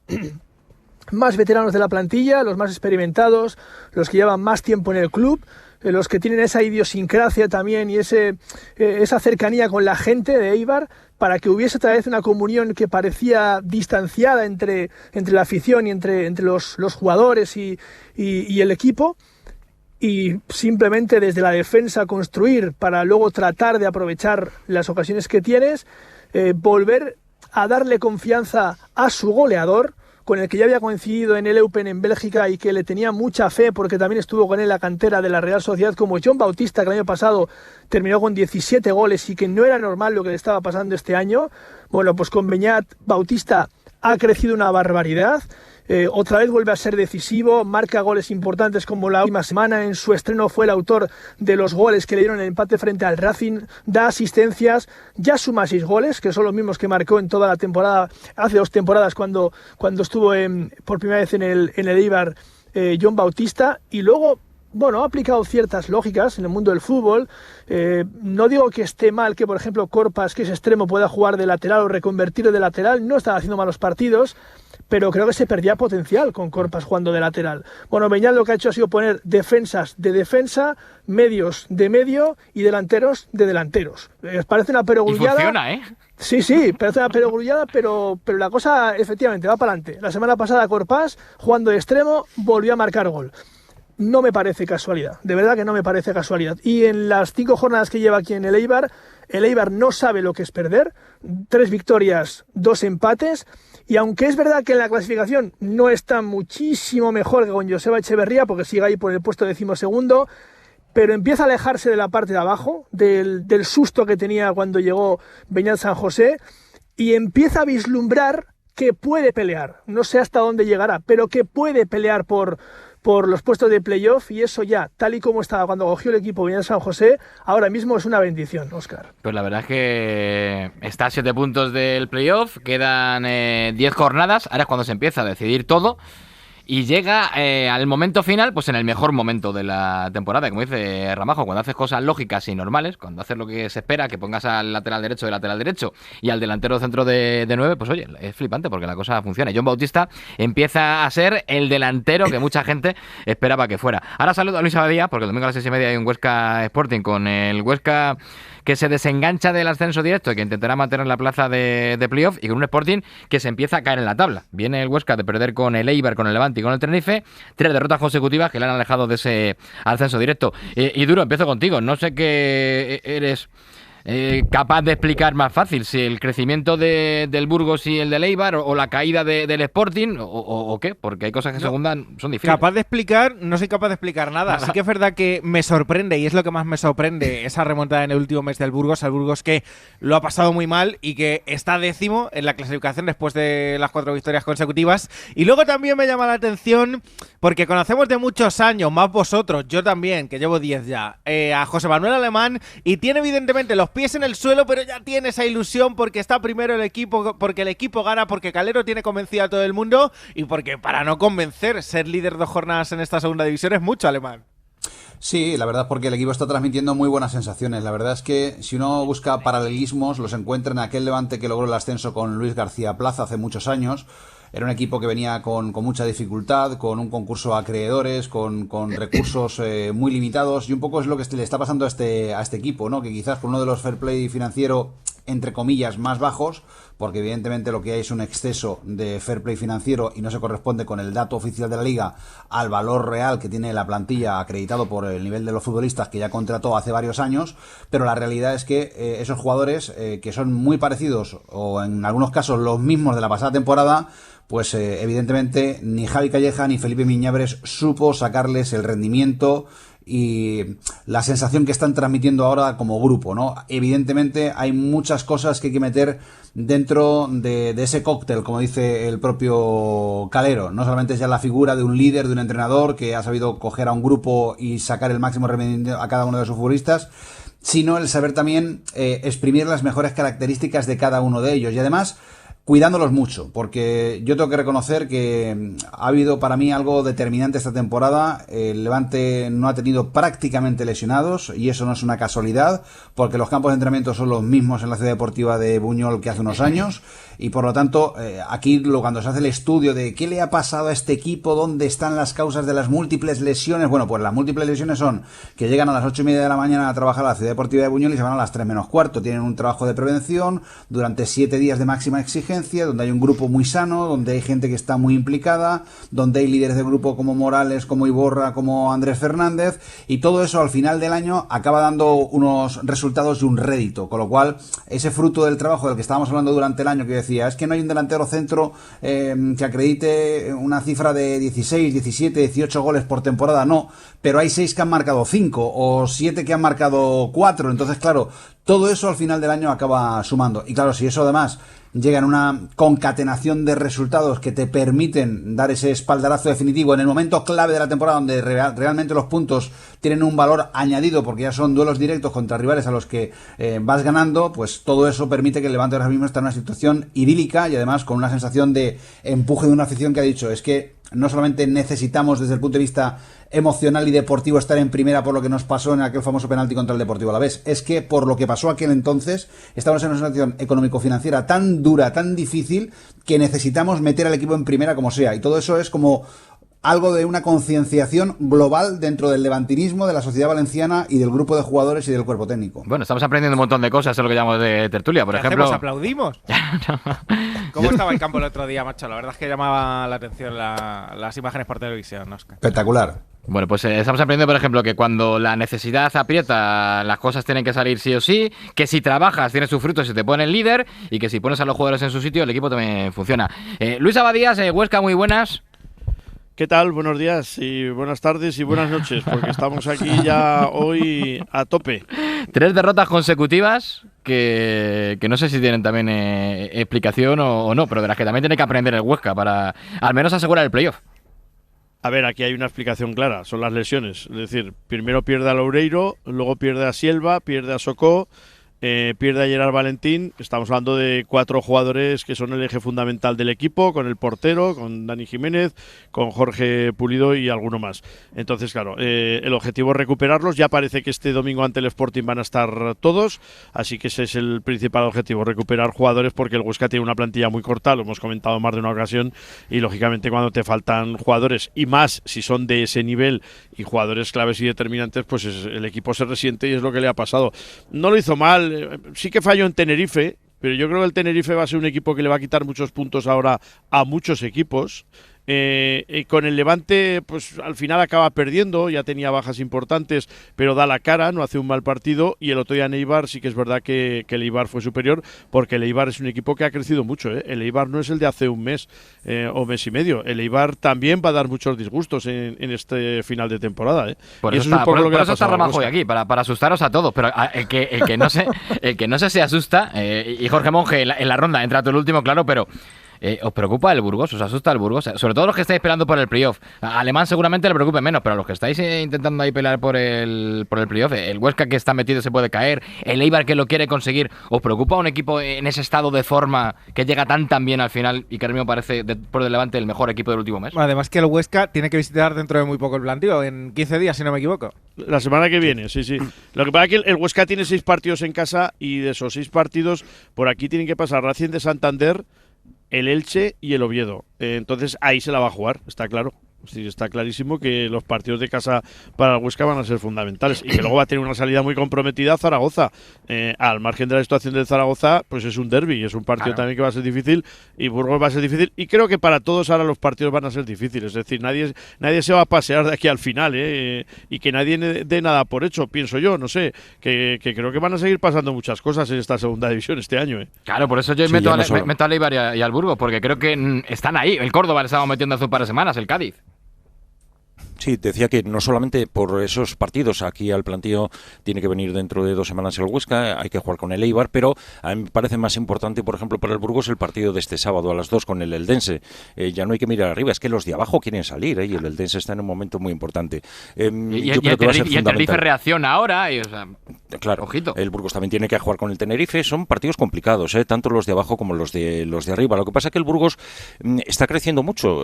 [SPEAKER 13] más veteranos de la plantilla, los más experimentados, los que llevan más tiempo en el club, los que tienen esa idiosincrasia también y esa cercanía con la gente de Eibar, para que hubiese otra vez una comunión que parecía distanciada entre la afición y entre los jugadores y el equipo, y simplemente desde la defensa construir para luego tratar de aprovechar las ocasiones que tienes, volver a darle confianza a su goleador, con el que ya había coincidido en el Eupen en Bélgica y que le tenía mucha fe porque también estuvo con él en la cantera de la Real Sociedad, como John Bautista, que el año pasado terminó con 17 goles y que no era normal lo que le estaba pasando este año. Bueno, pues con Beñat, Bautista ha crecido una barbaridad. Otra vez vuelve a ser decisivo, marca goles importantes como la última semana. En su estreno fue el autor de los goles que le dieron el empate frente al Racing, da asistencias, ya suma 6 goles, que son los mismos que marcó en toda la temporada, hace 2 temporadas cuando estuvo por primera vez en el Eibar John Bautista, y luego ha aplicado ciertas lógicas en el mundo del fútbol. No digo que esté mal que, por ejemplo, Corpas, que es extremo, pueda jugar de lateral o reconvertir de lateral, no estaba haciendo malos partidos, pero creo que se perdía potencial con Corpas jugando de lateral. Bueno, Beñat lo que ha hecho ha sido poner defensas de defensa, medios de medio y delanteros de delanteros. Parece una perogrullada.
[SPEAKER 2] Y funciona, ¿eh?
[SPEAKER 13] Sí, parece una perogrullada, pero la cosa efectivamente va para adelante. La semana pasada Corpas, jugando de extremo, volvió a marcar gol. No me parece casualidad, de verdad que no me parece casualidad. Y en las 5 jornadas que lleva aquí en el Eibar no sabe lo que es perder. 3 victorias, 2 empates. Y aunque es verdad que en la clasificación no está muchísimo mejor que con Joseba Echeverría, porque sigue ahí por el puesto 12º, pero empieza a alejarse de la parte de abajo, del susto que tenía cuando llegó Beñat San José, y empieza a vislumbrar que puede pelear. No sé hasta dónde llegará, pero que puede pelear por los puestos de playoff, y eso ya, tal y como estaba cuando cogió el equipo Beñat San José, ahora mismo es una bendición, Óscar.
[SPEAKER 2] Pues la verdad es que está a 7 puntos del playoff, quedan 10 jornadas, ahora es cuando se empieza a decidir todo, y llega al momento final, pues en el mejor momento de la temporada, como dice Ramajo, cuando haces cosas lógicas y normales, cuando haces lo que se espera, que pongas al lateral derecho de lateral derecho y al delantero centro de 9, pues oye, es flipante porque la cosa funciona. John Bautista empieza a ser el delantero que mucha gente esperaba que fuera. Ahora saludo a Luis Abadía, porque el domingo a las 6:30 hay un Huesca Sporting con el Huesca que se desengancha del ascenso directo y que intentará mantener la plaza de playoff, y con un Sporting que se empieza a caer en la tabla. Viene el Huesca de perder con el Eibar, con el Levante y con el Tenerife, 3 derrotas consecutivas que le han alejado de ese ascenso directo. Y Duro, empiezo contigo. No sé qué eres capaz de explicar más fácil, si el crecimiento del Burgos y el del Eibar, o la caída del Sporting, o qué, porque hay cosas que son difíciles.
[SPEAKER 4] Capaz de explicar, no soy capaz de explicar nada. Sí que es verdad que me sorprende, y es lo que más me sorprende, esa remontada en el último mes del Burgos, al Burgos que lo ha pasado muy mal y que está 10º en la clasificación después de las 4 victorias consecutivas. Y luego también me llama la atención Porque conocemos de muchos años, más vosotros, yo también, que llevo 10 ya, a José Manuel Alemán, y tiene evidentemente los pies en el suelo, pero ya tiene esa ilusión porque está primero el equipo, porque el equipo gana, porque Calero tiene convencido a todo el mundo, y porque para no convencer, ser líder 2 jornadas en esta segunda división es mucho, Alemán.
[SPEAKER 10] Sí, la verdad es porque el equipo está transmitiendo muy buenas sensaciones. La verdad es que si uno busca paralelismos, los encuentra en aquel Levante que logró el ascenso con Luis García Plaza hace muchos años. Era un equipo que venía con mucha dificultad, con un concurso a acreedores, con recursos muy limitados, y un poco es lo que le está pasando a este equipo, ¿no? Que quizás con uno de los fair play financiero, entre comillas, más bajos, porque evidentemente lo que hay es un exceso de fair play financiero y no se corresponde con el dato oficial de la liga al valor real que tiene la plantilla acreditado por el nivel de los futbolistas que ya contrató hace varios años, pero la realidad es que esos jugadores que son muy parecidos o en algunos casos los mismos de la pasada temporada, pues evidentemente ni Javi Calleja ni Felipe Miñabres supo sacarles el rendimiento y la sensación que están transmitiendo ahora como grupo, ¿no? Evidentemente hay muchas cosas que hay que meter dentro de ese cóctel, como dice el propio Calero. No solamente es ya la figura de un líder, de un entrenador que ha sabido coger a un grupo y sacar el máximo rendimiento a cada uno de sus futbolistas, sino el saber también exprimir las mejores características de cada uno de ellos. Y además cuidándolos mucho, porque yo tengo que reconocer que ha habido para mí algo determinante esta temporada. El Levante no ha tenido prácticamente lesionados, y eso no es una casualidad, porque los campos de entrenamiento son los mismos en la ciudad deportiva de Buñol que hace unos años, y por lo tanto aquí cuando se hace el estudio de qué le ha pasado a este equipo, dónde están las causas de las múltiples lesiones, bueno, pues las múltiples lesiones son que llegan a las 8:30 de la mañana a trabajar a la ciudad deportiva de Buñol y se van a las 3 menos cuarto, tienen un trabajo de prevención durante 7 días de máxima exigencia, donde hay un grupo muy sano, donde hay gente que está muy implicada, donde hay líderes de grupo como Morales, como Iborra, como Andrés Fernández, y todo eso al final del año acaba dando unos resultados y un rédito, con lo cual ese fruto del trabajo del que estábamos hablando durante el año, que decía, es que no hay un delantero centro que acredite una cifra de 16, 17, 18 goles por temporada, no, pero hay 6 que han marcado 5 o 7 que han marcado 4, entonces claro, todo eso al final del año acaba sumando, y claro, si eso además llega en una concatenación de resultados que te permiten dar ese espaldarazo definitivo en el momento clave de la temporada, donde realmente los puntos tienen un valor añadido porque ya son duelos directos contra rivales a los que vas ganando, pues todo eso permite que el Levante ahora mismo esté en una situación idílica y además con una sensación de empuje de una afición que ha dicho, es que no solamente necesitamos desde el punto de vista emocional y deportivo estar en primera por lo que nos pasó en aquel famoso penalti contra el Deportivo Alavés, es que por lo que pasó aquel entonces estamos en una situación económico-financiera tan dura, tan difícil, que necesitamos meter al equipo en primera como sea, y todo eso es como algo de una concienciación global dentro del levantinismo, de la sociedad valenciana y del grupo de jugadores y del cuerpo técnico.
[SPEAKER 2] Bueno, estamos aprendiendo un montón de cosas, es lo que llamamos de tertulia, por ejemplo.
[SPEAKER 4] ¿Aplaudimos? ¿Cómo estaba el campo el otro día, macho? La verdad es que llamaba la atención las imágenes por televisión, Óscar.
[SPEAKER 10] Espectacular.
[SPEAKER 2] Bueno, pues estamos aprendiendo, por ejemplo, que cuando la necesidad aprieta, las cosas tienen que salir sí o sí, que si trabajas tienes sus frutos y te pones líder, y que si pones a los jugadores en su sitio, el equipo también funciona. Luis Abadías, Huesca, muy buenas.
[SPEAKER 14] ¿Qué tal? Buenos días y buenas tardes y buenas noches, porque estamos aquí ya hoy a tope.
[SPEAKER 2] 3 derrotas consecutivas que no sé si tienen también explicación o no, pero de las que también tiene que aprender el Huesca para al menos asegurar el playoff.
[SPEAKER 14] A ver, aquí hay una explicación clara, son las lesiones. Es decir, primero pierde a Loureiro, luego pierde a Silva, pierde a Socó, pierde a Gerard Valentín. Estamos hablando de 4 jugadores que son el eje fundamental del equipo, con el portero, con Dani Jiménez, con Jorge Pulido y alguno más. Entonces, claro, el objetivo es recuperarlos. Ya parece que este domingo ante el Sporting van a estar todos, así que ese es el principal objetivo, recuperar jugadores, porque el Huesca tiene una plantilla muy corta, lo hemos comentado más de una ocasión, y lógicamente cuando te faltan jugadores, y más si son de ese nivel y jugadores claves y determinantes, pues el equipo se resiente, y es lo que le ha pasado. No lo hizo mal. Sí que falló en Tenerife, pero yo creo que el Tenerife va a ser un equipo que le va a quitar muchos puntos ahora a muchos equipos. Con el Levante, pues al final acaba perdiendo, ya tenía bajas importantes, pero da la cara, no hace un mal partido, y el otro día en Eibar sí que es verdad que el Eibar fue superior, porque el Eibar es un equipo que ha crecido mucho, ¿eh? El Eibar no es el de hace un mes o mes y medio, el Eibar también va a dar muchos disgustos en este final de temporada, ¿eh?
[SPEAKER 2] Por eso está Ramajo aquí, para asustaros a todos, pero el que no se asusta, y Jorge Monge en la ronda entra todo el último, claro, pero ¿os preocupa el Burgos? ¿Os asusta el Burgos? Sobre todo los que estáis peleando por el playoff. A Alemán seguramente le preocupe menos, pero a los que estáis intentando ahí pelear por el playoff, el Huesca que está metido se puede caer, el Eibar que lo quiere conseguir, ¿os preocupa un equipo en ese estado de forma que llega tan bien al final y que a mí me parece por el Levante el mejor equipo del último mes?
[SPEAKER 4] Además que el Huesca tiene que visitar dentro de muy poco el plantío, en 15 días si no me equivoco.
[SPEAKER 14] La semana que viene, sí. Lo que pasa es que el Huesca tiene 6 partidos en casa y de esos 6 partidos por aquí tienen que pasar Racing de Santander, el Elche y el Oviedo. Entonces ahí se la va a jugar, está claro. Sí, está clarísimo que los partidos de casa para el Huesca van a ser fundamentales y que luego va a tener una salida muy comprometida a Zaragoza. Al margen de la situación del Zaragoza, pues es un derbi, es un partido también que va a ser difícil y Burgos va a ser difícil y creo que para todos ahora los partidos van a ser difíciles. Es decir, nadie se va a pasear de aquí al final y que nadie dé nada por hecho, pienso yo, no sé, que creo que van a seguir pasando muchas cosas en esta segunda división este año.
[SPEAKER 2] Claro, por eso yo meto al Eibar y al Burgos, porque creo que están ahí. El Córdoba le estamos metiendo hace un par de semanas, el Cádiz.
[SPEAKER 12] Sí, decía que no solamente por esos partidos, aquí al plantío tiene que venir dentro de 2 semanas el Huesca, hay que jugar con el Eibar, pero a mí me parece más importante, por ejemplo, para el Burgos el partido de este sábado a las 2 con el Eldense. Ya no hay que mirar arriba, es que los de abajo quieren salir, y el Eldense está en un momento muy importante.
[SPEAKER 2] Yo creo que va a ser fundamental. Y el Tenerife reacciona ahora, o sea,
[SPEAKER 12] claro,
[SPEAKER 2] ojito.
[SPEAKER 12] El Burgos también tiene que jugar con el Tenerife, son partidos complicados, tanto los de abajo como los de arriba. Lo que pasa es que el Burgos está creciendo mucho,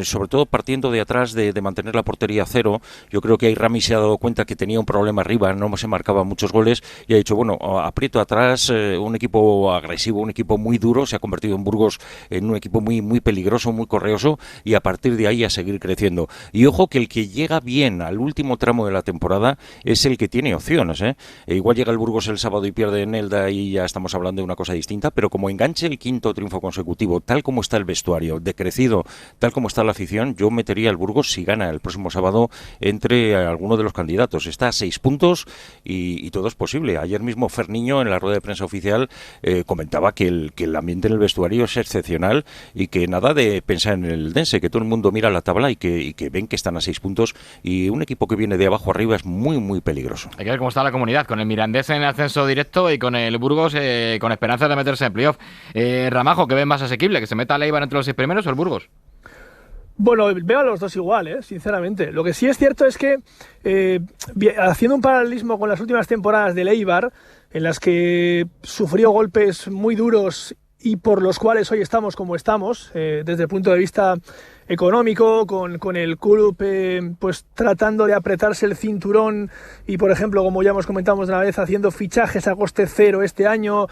[SPEAKER 12] sobre todo partiendo de atrás de mantener la portería a cero. Yo creo que ahí Rami se ha dado cuenta que tenía un problema arriba, no se marcaban muchos goles y ha dicho, bueno, aprieto atrás, un equipo agresivo, un equipo muy duro, se ha convertido en Burgos en un equipo muy, muy peligroso, muy correoso y a partir de ahí a seguir creciendo. Y ojo que el que llega bien al último tramo de la temporada es el que tiene opciones. Igual llega el Burgos el sábado y pierde en Elda y ya estamos hablando de una cosa distinta, pero como enganche el 5º triunfo consecutivo, tal como está el vestuario, decrecido, tal como está la afición, yo metería al Burgos si gana el próximo sábado entre alguno de los candidatos. Está a 6 puntos y todo es posible. Ayer mismo Ferniño en la rueda de prensa oficial comentaba que el ambiente en el vestuario es excepcional y que nada de pensar en el Eldense, que todo el mundo mira la tabla y que ven que están a 6 puntos y un equipo que viene de abajo arriba es muy, muy peligroso.
[SPEAKER 2] Hay que ver cómo está la comunidad, con el Mirandés en ascenso directo y con el Burgos con esperanza de meterse en playoff. Ramajo, ¿qué ven más asequible? ¿Que se meta el Eibar entre los 6 primeros o el Burgos?
[SPEAKER 13] Bueno, veo a los dos igual, sinceramente. Lo que sí es cierto es que, haciendo un paralelismo con las últimas temporadas del Eibar, en las que sufrió golpes muy duros y por los cuales hoy estamos como estamos, desde el punto de vista económico, con el club pues tratando de apretarse el cinturón y, por ejemplo, como ya hemos comentado una vez, haciendo fichajes a coste cero este año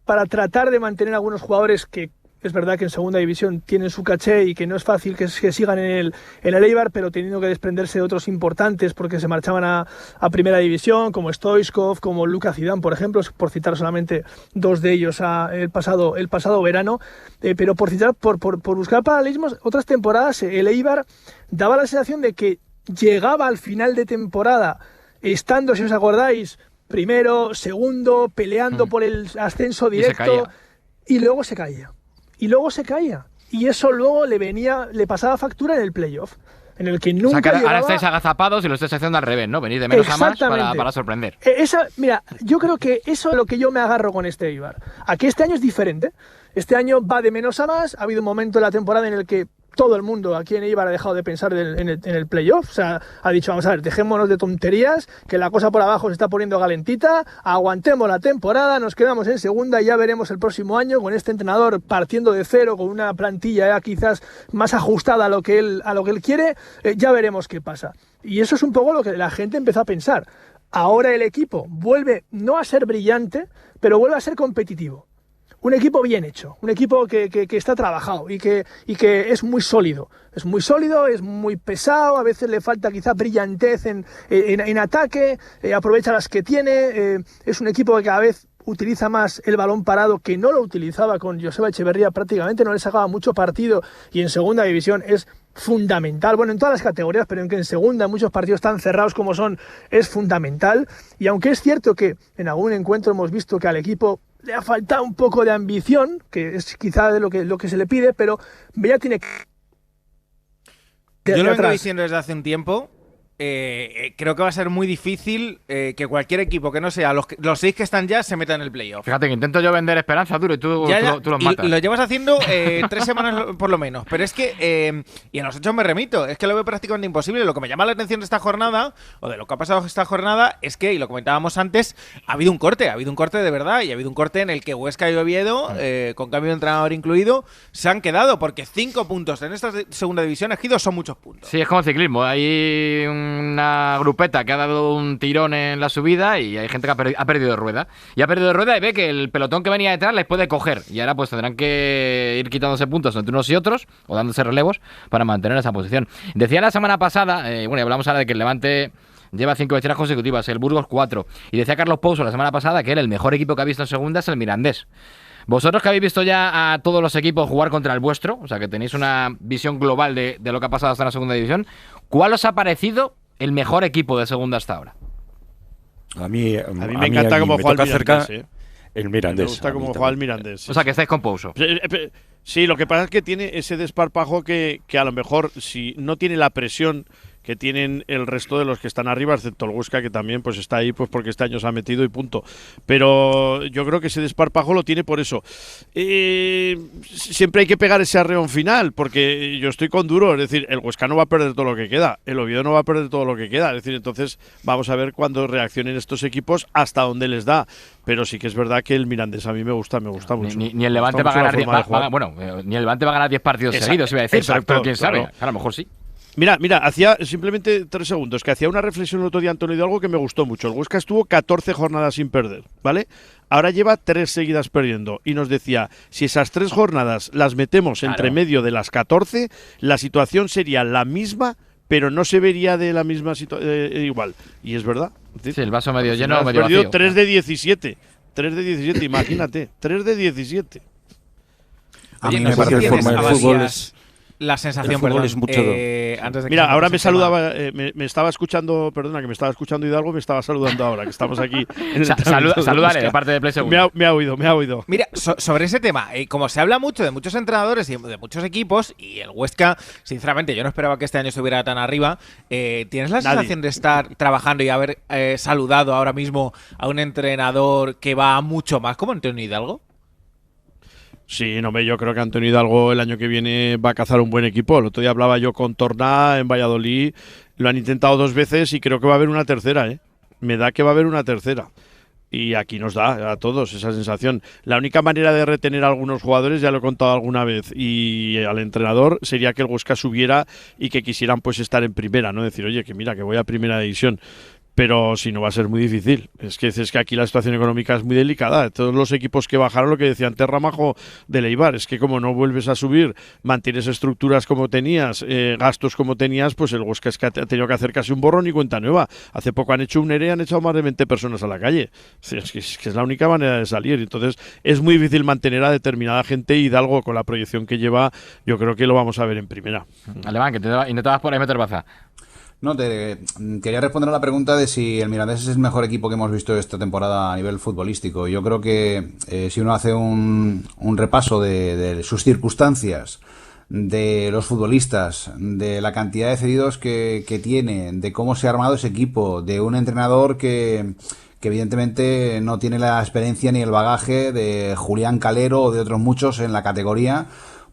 [SPEAKER 13] para tratar de mantener a algunos jugadores que es verdad que en segunda división tienen su caché y que no es fácil que sigan en el Eibar, pero teniendo que desprenderse de otros importantes porque se marchaban a primera división, como Stoichkov, como Luka Zidane, por ejemplo, por citar solamente 2 de ellos el pasado verano. Pero por buscar paralelismos, otras temporadas el Eibar daba la sensación de que llegaba al final de temporada estando, si os acordáis, primero, segundo, peleando por el ascenso directo y luego se caía. Y eso luego le pasaba factura en el playoff, en el que nunca llegaba.
[SPEAKER 2] Ahora estáis agazapados y lo estáis haciendo al revés, ¿no? Venir de menos a más para sorprender.
[SPEAKER 13] Mira, yo creo que eso es lo que yo me agarro con este Eibar. Aquí este año es diferente. Este año va de menos a más. Ha habido un momento en la temporada en el que todo el mundo aquí en Eibar ha dejado de pensar en el playoff. O sea, ha dicho, vamos a ver, dejémonos de tonterías, que la cosa por abajo se está poniendo calentita, aguantemos la temporada, nos quedamos en segunda y ya veremos el próximo año con este entrenador partiendo de cero, con una plantilla ya quizás más ajustada a lo que él quiere, ya veremos qué pasa. Y eso es un poco lo que la gente empezó a pensar. Ahora el equipo vuelve no a ser brillante, pero vuelve a ser competitivo. Un equipo bien hecho, un equipo que está trabajado y que es muy sólido. Es muy pesado, a veces le falta quizá brillantez en ataque, aprovecha las que tiene. Es un equipo que cada vez utiliza más el balón parado, que no lo utilizaba con Joseba Echeverría, prácticamente no le sacaba mucho partido, y en segunda división es fundamental, bueno, en todas las categorías, pero en segunda, muchos partidos tan cerrados como son, es fundamental. Y aunque es cierto que en algún encuentro hemos visto que al equipo le ha faltado un poco de ambición, que es quizá de lo que se le pide, pero ya tiene que...
[SPEAKER 4] Yo lo vengo diciendo desde hace un tiempo, creo que va a ser muy difícil que cualquier equipo que no sea los 6 que están ya se meta en el playoff.
[SPEAKER 2] Fíjate que intento yo vender esperanza, Duro, y tú los matas.
[SPEAKER 4] Y lo llevas haciendo 3 semanas por lo menos. Pero es que, y a los hechos me remito, es que lo veo prácticamente imposible. Lo que me llama la atención de esta jornada, o de lo que ha pasado esta jornada, es que, y lo comentábamos antes, ha habido un corte de verdad, y ha habido un corte en el que Huesca y Oviedo, con cambio de entrenador incluido, se han quedado, porque 5 puntos en esta segunda división ejido son muchos puntos.
[SPEAKER 2] Sí, es como ciclismo, hay una grupeta que ha dado un tirón en la subida y hay gente que ha perdido rueda. Y ha perdido rueda y ve que el pelotón que venía detrás les puede coger. Y ahora pues tendrán que ir quitándose puntos entre unos y otros o dándose relevos para mantener esa posición. Decía la semana pasada, bueno, y hablamos ahora de que el Levante lleva 5 victorias consecutivas, el Burgos 4. Y decía Carlos Pouso la semana pasada que el mejor equipo que ha visto en segunda es el Mirandés. Vosotros que habéis visto ya a todos los equipos jugar contra el vuestro, o sea que tenéis una visión global de lo que ha pasado hasta la segunda división, ¿cuál os ha parecido el mejor equipo de segunda hasta ahora?
[SPEAKER 12] A mí
[SPEAKER 14] me encanta cómo juega el Mirandés.
[SPEAKER 12] El Mirandés.
[SPEAKER 14] Me gusta cómo juega el Mirandés.
[SPEAKER 2] O sea que estáis con Pouso.
[SPEAKER 14] Sí, lo que pasa es que tiene ese desparpajo que a lo mejor, si no tiene la presión que tienen el resto de los que están arriba, excepto el Huesca, que también pues está ahí pues porque este año se ha metido y punto. Pero yo creo que ese desparpajo lo tiene por eso. Siempre hay que pegar ese arreón final, porque yo estoy con Duro, es decir, el Huesca no va a perder todo lo que queda, el Oviedo no va a perder todo lo que queda, es decir, entonces vamos a ver cuando reaccionen estos equipos hasta dónde les da. Pero sí que es verdad que el Mirandés a mí me gusta mucho.
[SPEAKER 2] Ni el Levante va a ganar 10 ni el Levante va a ganar 10 partidos seguidos, iba a decir, pero quién sabe, a lo mejor sí.
[SPEAKER 14] Mira, hacía simplemente 3 segundos, que hacía una reflexión el otro día Antonio Hidalgo que me gustó mucho. El Huesca estuvo 14 jornadas sin perder, ¿vale? Ahora lleva 3 seguidas perdiendo y nos decía, si esas 3 jornadas las metemos entre medio de las 14, la situación sería la misma, pero no se vería de la misma igual. Y es verdad.
[SPEAKER 2] Sí, el vaso medio lleno o medio
[SPEAKER 14] vacío.
[SPEAKER 2] Perdió
[SPEAKER 14] 3 de 17. 3 de 17, imagínate. 3 de 17.
[SPEAKER 12] A mí me parece que forma de fútbol es...
[SPEAKER 4] La sensación,
[SPEAKER 12] perdón, es mucho
[SPEAKER 4] antes de que
[SPEAKER 14] mira, ahora me saludaba, me estaba escuchando, perdona, que me estaba escuchando Hidalgo, me estaba saludando ahora, que estamos aquí.
[SPEAKER 2] Salúdale, de parte de Play Segunda.
[SPEAKER 14] Me ha oído.
[SPEAKER 4] Mira, sobre ese tema, como se habla mucho de muchos entrenadores y de muchos equipos, y el Huesca, sinceramente, yo no esperaba que este año estuviera tan arriba, ¿tienes la sensación de estar trabajando y haber saludado ahora mismo a un entrenador que va mucho más como Antonio Hidalgo?
[SPEAKER 14] Sí, yo creo que Antonio Hidalgo el año que viene va a cazar un buen equipo. El otro día hablaba yo con Torná en Valladolid, lo han intentado 2 veces y creo que va a haber una tercera, ¿eh? Me da que va a haber una tercera. Y aquí nos da a todos esa sensación. La única manera de retener a algunos jugadores, ya lo he contado alguna vez, y al entrenador, sería que el Huesca subiera y que quisieran pues estar en primera, ¿no? Decir, oye, que mira, que voy a primera división. Pero si no, va a ser muy difícil. Es que aquí la situación económica es muy delicada. Todos los equipos que bajaron, lo que decía antes Ramajo del Eibar, es que como no vuelves a subir, mantienes estructuras como tenías, gastos como tenías, pues el Huesca es que ha tenido que hacer casi un borrón y cuenta nueva. Hace poco han hecho un ERE y han echado más de 20 personas a la calle. Es que es la única manera de salir. Entonces es muy difícil mantener a determinada gente, y Hidalgo, con la proyección que lleva, yo creo que lo vamos a ver en primera.
[SPEAKER 2] Alemán, que y no te vas por ahí meter baza.
[SPEAKER 10] No, quería responder a la pregunta de si el Mirandés es el mejor equipo que hemos visto esta temporada a nivel futbolístico. Yo creo que si uno hace un repaso de sus circunstancias, de los futbolistas, de la cantidad de cedidos que tiene, de cómo se ha armado ese equipo, de un entrenador que evidentemente no tiene la experiencia ni el bagaje de Julián Calero o de otros muchos en la categoría,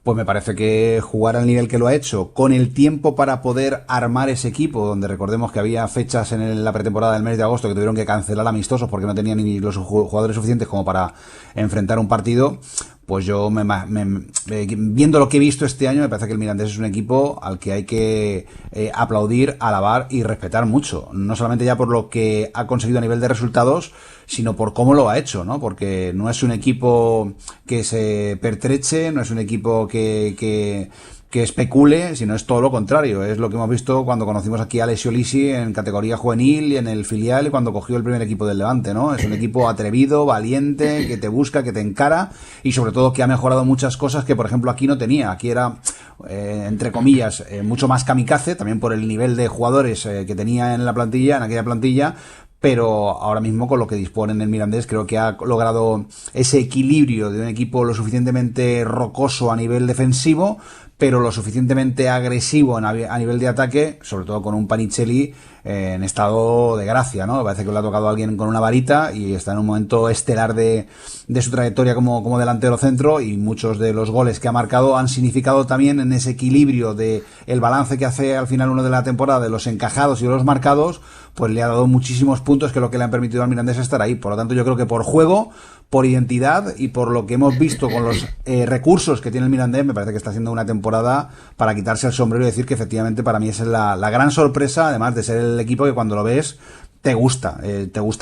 [SPEAKER 10] pues me parece que jugar al nivel que lo ha hecho, con el tiempo para poder armar ese equipo, donde recordemos que había fechas en la pretemporada del mes de agosto que tuvieron que cancelar amistosos porque no tenían ni los jugadores suficientes como para enfrentar un partido, pues yo, viendo lo que he visto este año, me parece que el Mirandés es un equipo al que hay que aplaudir, alabar y respetar mucho. No solamente ya por lo que ha conseguido a nivel de resultados, sino por cómo lo ha hecho, ¿no? Porque no es un equipo que se pertreche, no es un equipo que especule, sino es todo lo contrario. Es lo que hemos visto cuando conocimos aquí a Alessio Lisi en categoría juvenil y en el filial, y cuando cogió el primer equipo del Levante, ¿no? Es un equipo atrevido, valiente, que te busca, que te encara, y sobre todo que ha mejorado muchas cosas que, por ejemplo, aquí no tenía. Aquí era, entre comillas, mucho más kamikaze, también por el nivel de jugadores que tenía en aquella plantilla, pero ahora mismo con lo que disponen el Mirandés creo que ha logrado ese equilibrio de un equipo lo suficientemente rocoso a nivel defensivo, pero lo suficientemente agresivo a nivel de ataque, sobre todo con un Panicelli en estado de gracia, ¿no? Parece que le ha tocado a alguien con una varita y está en un momento estelar de su trayectoria como delantero centro, y muchos de los goles que ha marcado han significado también en ese equilibrio de el balance que hace al final uno de la temporada de los encajados y de los marcados, pues le ha dado muchísimos puntos que es lo que le han permitido al Mirandés estar ahí. Por lo tanto, yo creo que por juego, por identidad y por lo que hemos visto con los recursos que tiene el Mirandés, me parece que está haciendo una temporada para quitarse el sombrero y decir que efectivamente para mí es la gran sorpresa, además de ser el equipo que cuando lo ves te gusta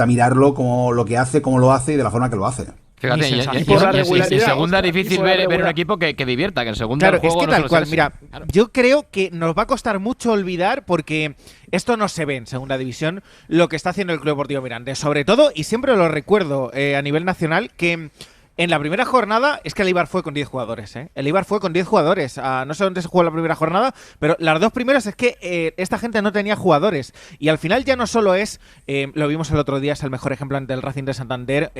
[SPEAKER 10] mirarlo, como lo que hace, cómo lo hace y de la forma que lo hace.
[SPEAKER 2] Fíjate, y en segunda es difícil ver un equipo que divierta, que en segunda el juego
[SPEAKER 4] es que
[SPEAKER 2] no
[SPEAKER 4] tal cual, mira,
[SPEAKER 2] claro.
[SPEAKER 4] Yo creo que nos va a costar mucho olvidar, porque esto no se ve en segunda división, lo que está haciendo el Club Deportivo Mirandés, sobre todo, y siempre lo recuerdo a nivel nacional, que en la primera jornada es que el Eibar fue con 10 jugadores, ¿eh? El Eibar fue con 10 jugadores. No sé dónde se jugó la primera jornada, pero las dos primeras es que esta gente no tenía jugadores. Y al final ya no solo es, lo vimos el otro día, es el mejor ejemplo ante el Racing de Santander,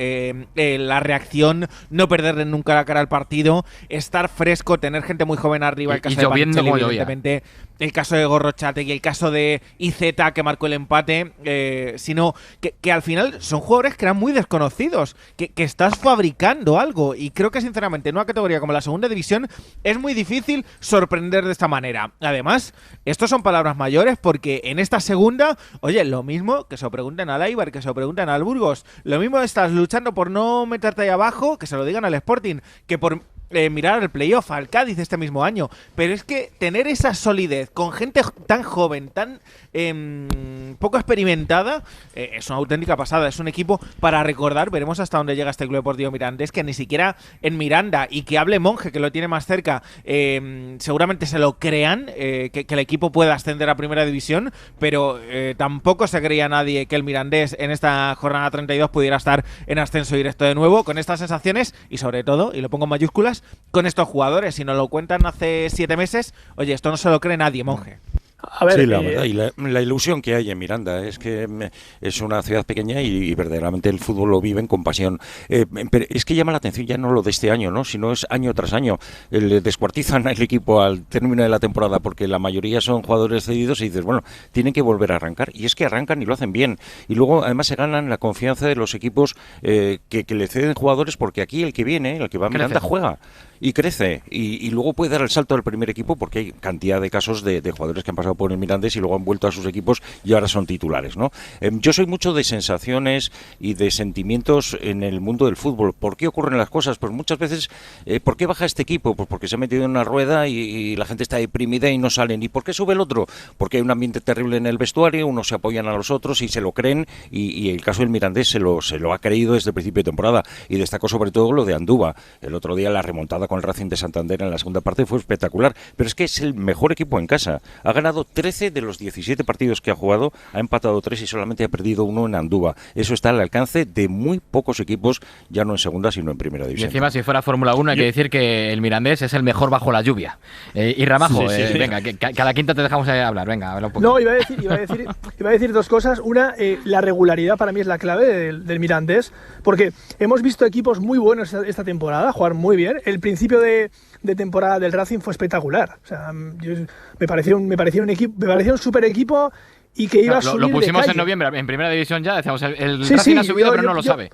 [SPEAKER 4] la reacción, no perderle nunca la cara al partido, estar fresco, tener gente muy joven arriba, el caso de Panicelli, evidentemente, el caso de Gorrochate y el caso de IZ que marcó el empate, sino que al final son jugadores que eran muy desconocidos, que estás fabricando algo, y creo que sinceramente en una categoría como la segunda división es muy difícil sorprender de esta manera. Además, estos son palabras mayores, porque en esta segunda, oye, lo mismo que se lo pregunten al Eibar, que se lo pregunten al Burgos, lo mismo estás luchando por no meterte ahí abajo, que se lo digan al Sporting, que por mirar el playoff, al Cádiz este mismo año. Pero es que tener esa solidez con gente tan joven, tan poco experimentada, es una auténtica pasada. Es un equipo para recordar. Veremos hasta dónde llega este Club Deportivo Mirandés, que ni siquiera en Miranda, y que hable Monje, que lo tiene más cerca, seguramente se lo crean, que el equipo pueda ascender a Primera División, pero tampoco se creía nadie que el Mirandés en esta jornada 32 pudiera estar en ascenso directo de nuevo, con estas sensaciones y sobre todo, y lo pongo en mayúsculas, con estos jugadores. Si nos lo cuentan hace 7 meses, oye, esto no se lo cree nadie, Monje.
[SPEAKER 12] A ver, sí, la verdad, y la ilusión que hay en Miranda es que es una ciudad pequeña y verdaderamente el fútbol lo viven con pasión. Pero es que llama la atención ya no lo de este año, ¿no? Sino es año tras año. Descuartizan al equipo al término de la temporada, porque la mayoría son jugadores cedidos, y dices, bueno, tienen que volver a arrancar. Y es que arrancan y lo hacen bien. Y luego además se ganan la confianza de los equipos que le ceden jugadores, porque aquí el que viene, el que va a Miranda, juega y crece, y luego puede dar el salto al primer equipo, porque hay cantidad de casos de jugadores que han pasado por el Mirandés y luego han vuelto a sus equipos y ahora son titulares, ¿no? Yo soy mucho de sensaciones y de sentimientos en el mundo del fútbol. ¿Por qué ocurren las cosas? Pues muchas veces, ¿por qué baja este equipo? Pues porque se ha metido en una rueda y la gente está deprimida y no salen. ¿Y por qué sube el otro? Porque hay un ambiente terrible en el vestuario, unos se apoyan a los otros y se lo creen, y el caso del Mirandés se lo ha creído desde el principio de temporada, y destacó sobre todo lo de Andúba. El otro día la remontada con el Racing de Santander en la segunda parte fue espectacular, pero es que es el mejor equipo en casa. Ha ganado 13 de los 17 partidos que ha jugado, ha empatado 3 y solamente ha perdido 1 en Andúba. Eso está al alcance de muy pocos equipos, ya no en segunda, sino en primera división.
[SPEAKER 2] Y encima, si fuera Fórmula 1, hay que decir que el Mirandés es el mejor bajo la lluvia. Y Ramajo, venga, que cada quinta te dejamos hablar, venga, habla un poco.
[SPEAKER 13] No, iba a decir dos cosas. Una, la regularidad para mí es la clave del Mirandés, porque hemos visto equipos muy buenos esta temporada, jugar muy bien. El principio de temporada del Racing fue espectacular. O sea, me pareció un super equipo, y que iba a subir.
[SPEAKER 2] Lo pusimos
[SPEAKER 13] de calle
[SPEAKER 2] en noviembre, en primera división ya, decíamos, el Racing ha subido, pero no lo sabe.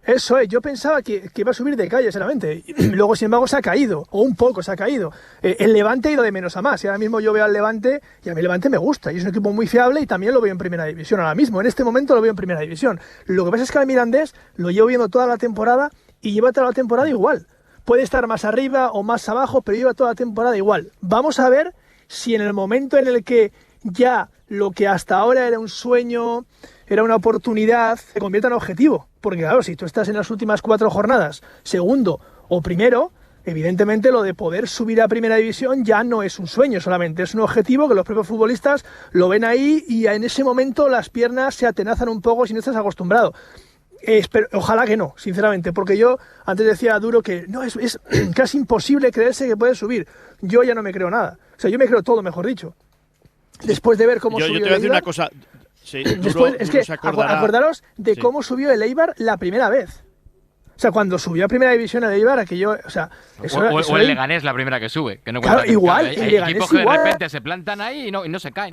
[SPEAKER 13] Eso es, yo pensaba que iba a subir de calle solamente, y luego sin embargo se ha caído, o un poco se ha caído. El Levante ha ido de menos a más, y ahora mismo yo veo al Levante, y a mí el Levante me gusta, y es un equipo muy fiable, y también lo veo en primera división ahora mismo, en este momento lo veo en primera división. Lo que pasa es que al Mirandés lo llevo viendo toda la temporada, y lleva toda la temporada igual. Puede estar más arriba o más abajo, pero lleva toda la temporada igual. Vamos a ver si en el momento en el que ya lo que hasta ahora era un sueño, era una oportunidad, se convierte en objetivo. Porque claro, si tú estás en las últimas 4 jornadas, segundo o primero, evidentemente lo de poder subir a primera división ya no es un sueño solamente, es un objetivo que los propios futbolistas lo ven ahí, y en ese momento las piernas se atenazan un poco si no estás acostumbrado. Ojalá que no, sinceramente, porque yo antes decía a Duro que no, es casi imposible creerse que puede subir. Yo ya no me creo nada. O sea, yo me creo todo, mejor dicho. Después de ver cómo subió
[SPEAKER 14] yo te voy a decir una cosa. Sí,
[SPEAKER 13] después, es que acordaros de cómo subió el Eibar la primera vez. O sea, cuando subió a primera división el Eibar, aquello, o sea,
[SPEAKER 2] o el Leganés, la primera que sube. Que no
[SPEAKER 13] claro, igual,
[SPEAKER 2] hay
[SPEAKER 13] el Leganés
[SPEAKER 2] equipos que
[SPEAKER 13] igual.
[SPEAKER 2] de repente se plantan ahí y no se caen.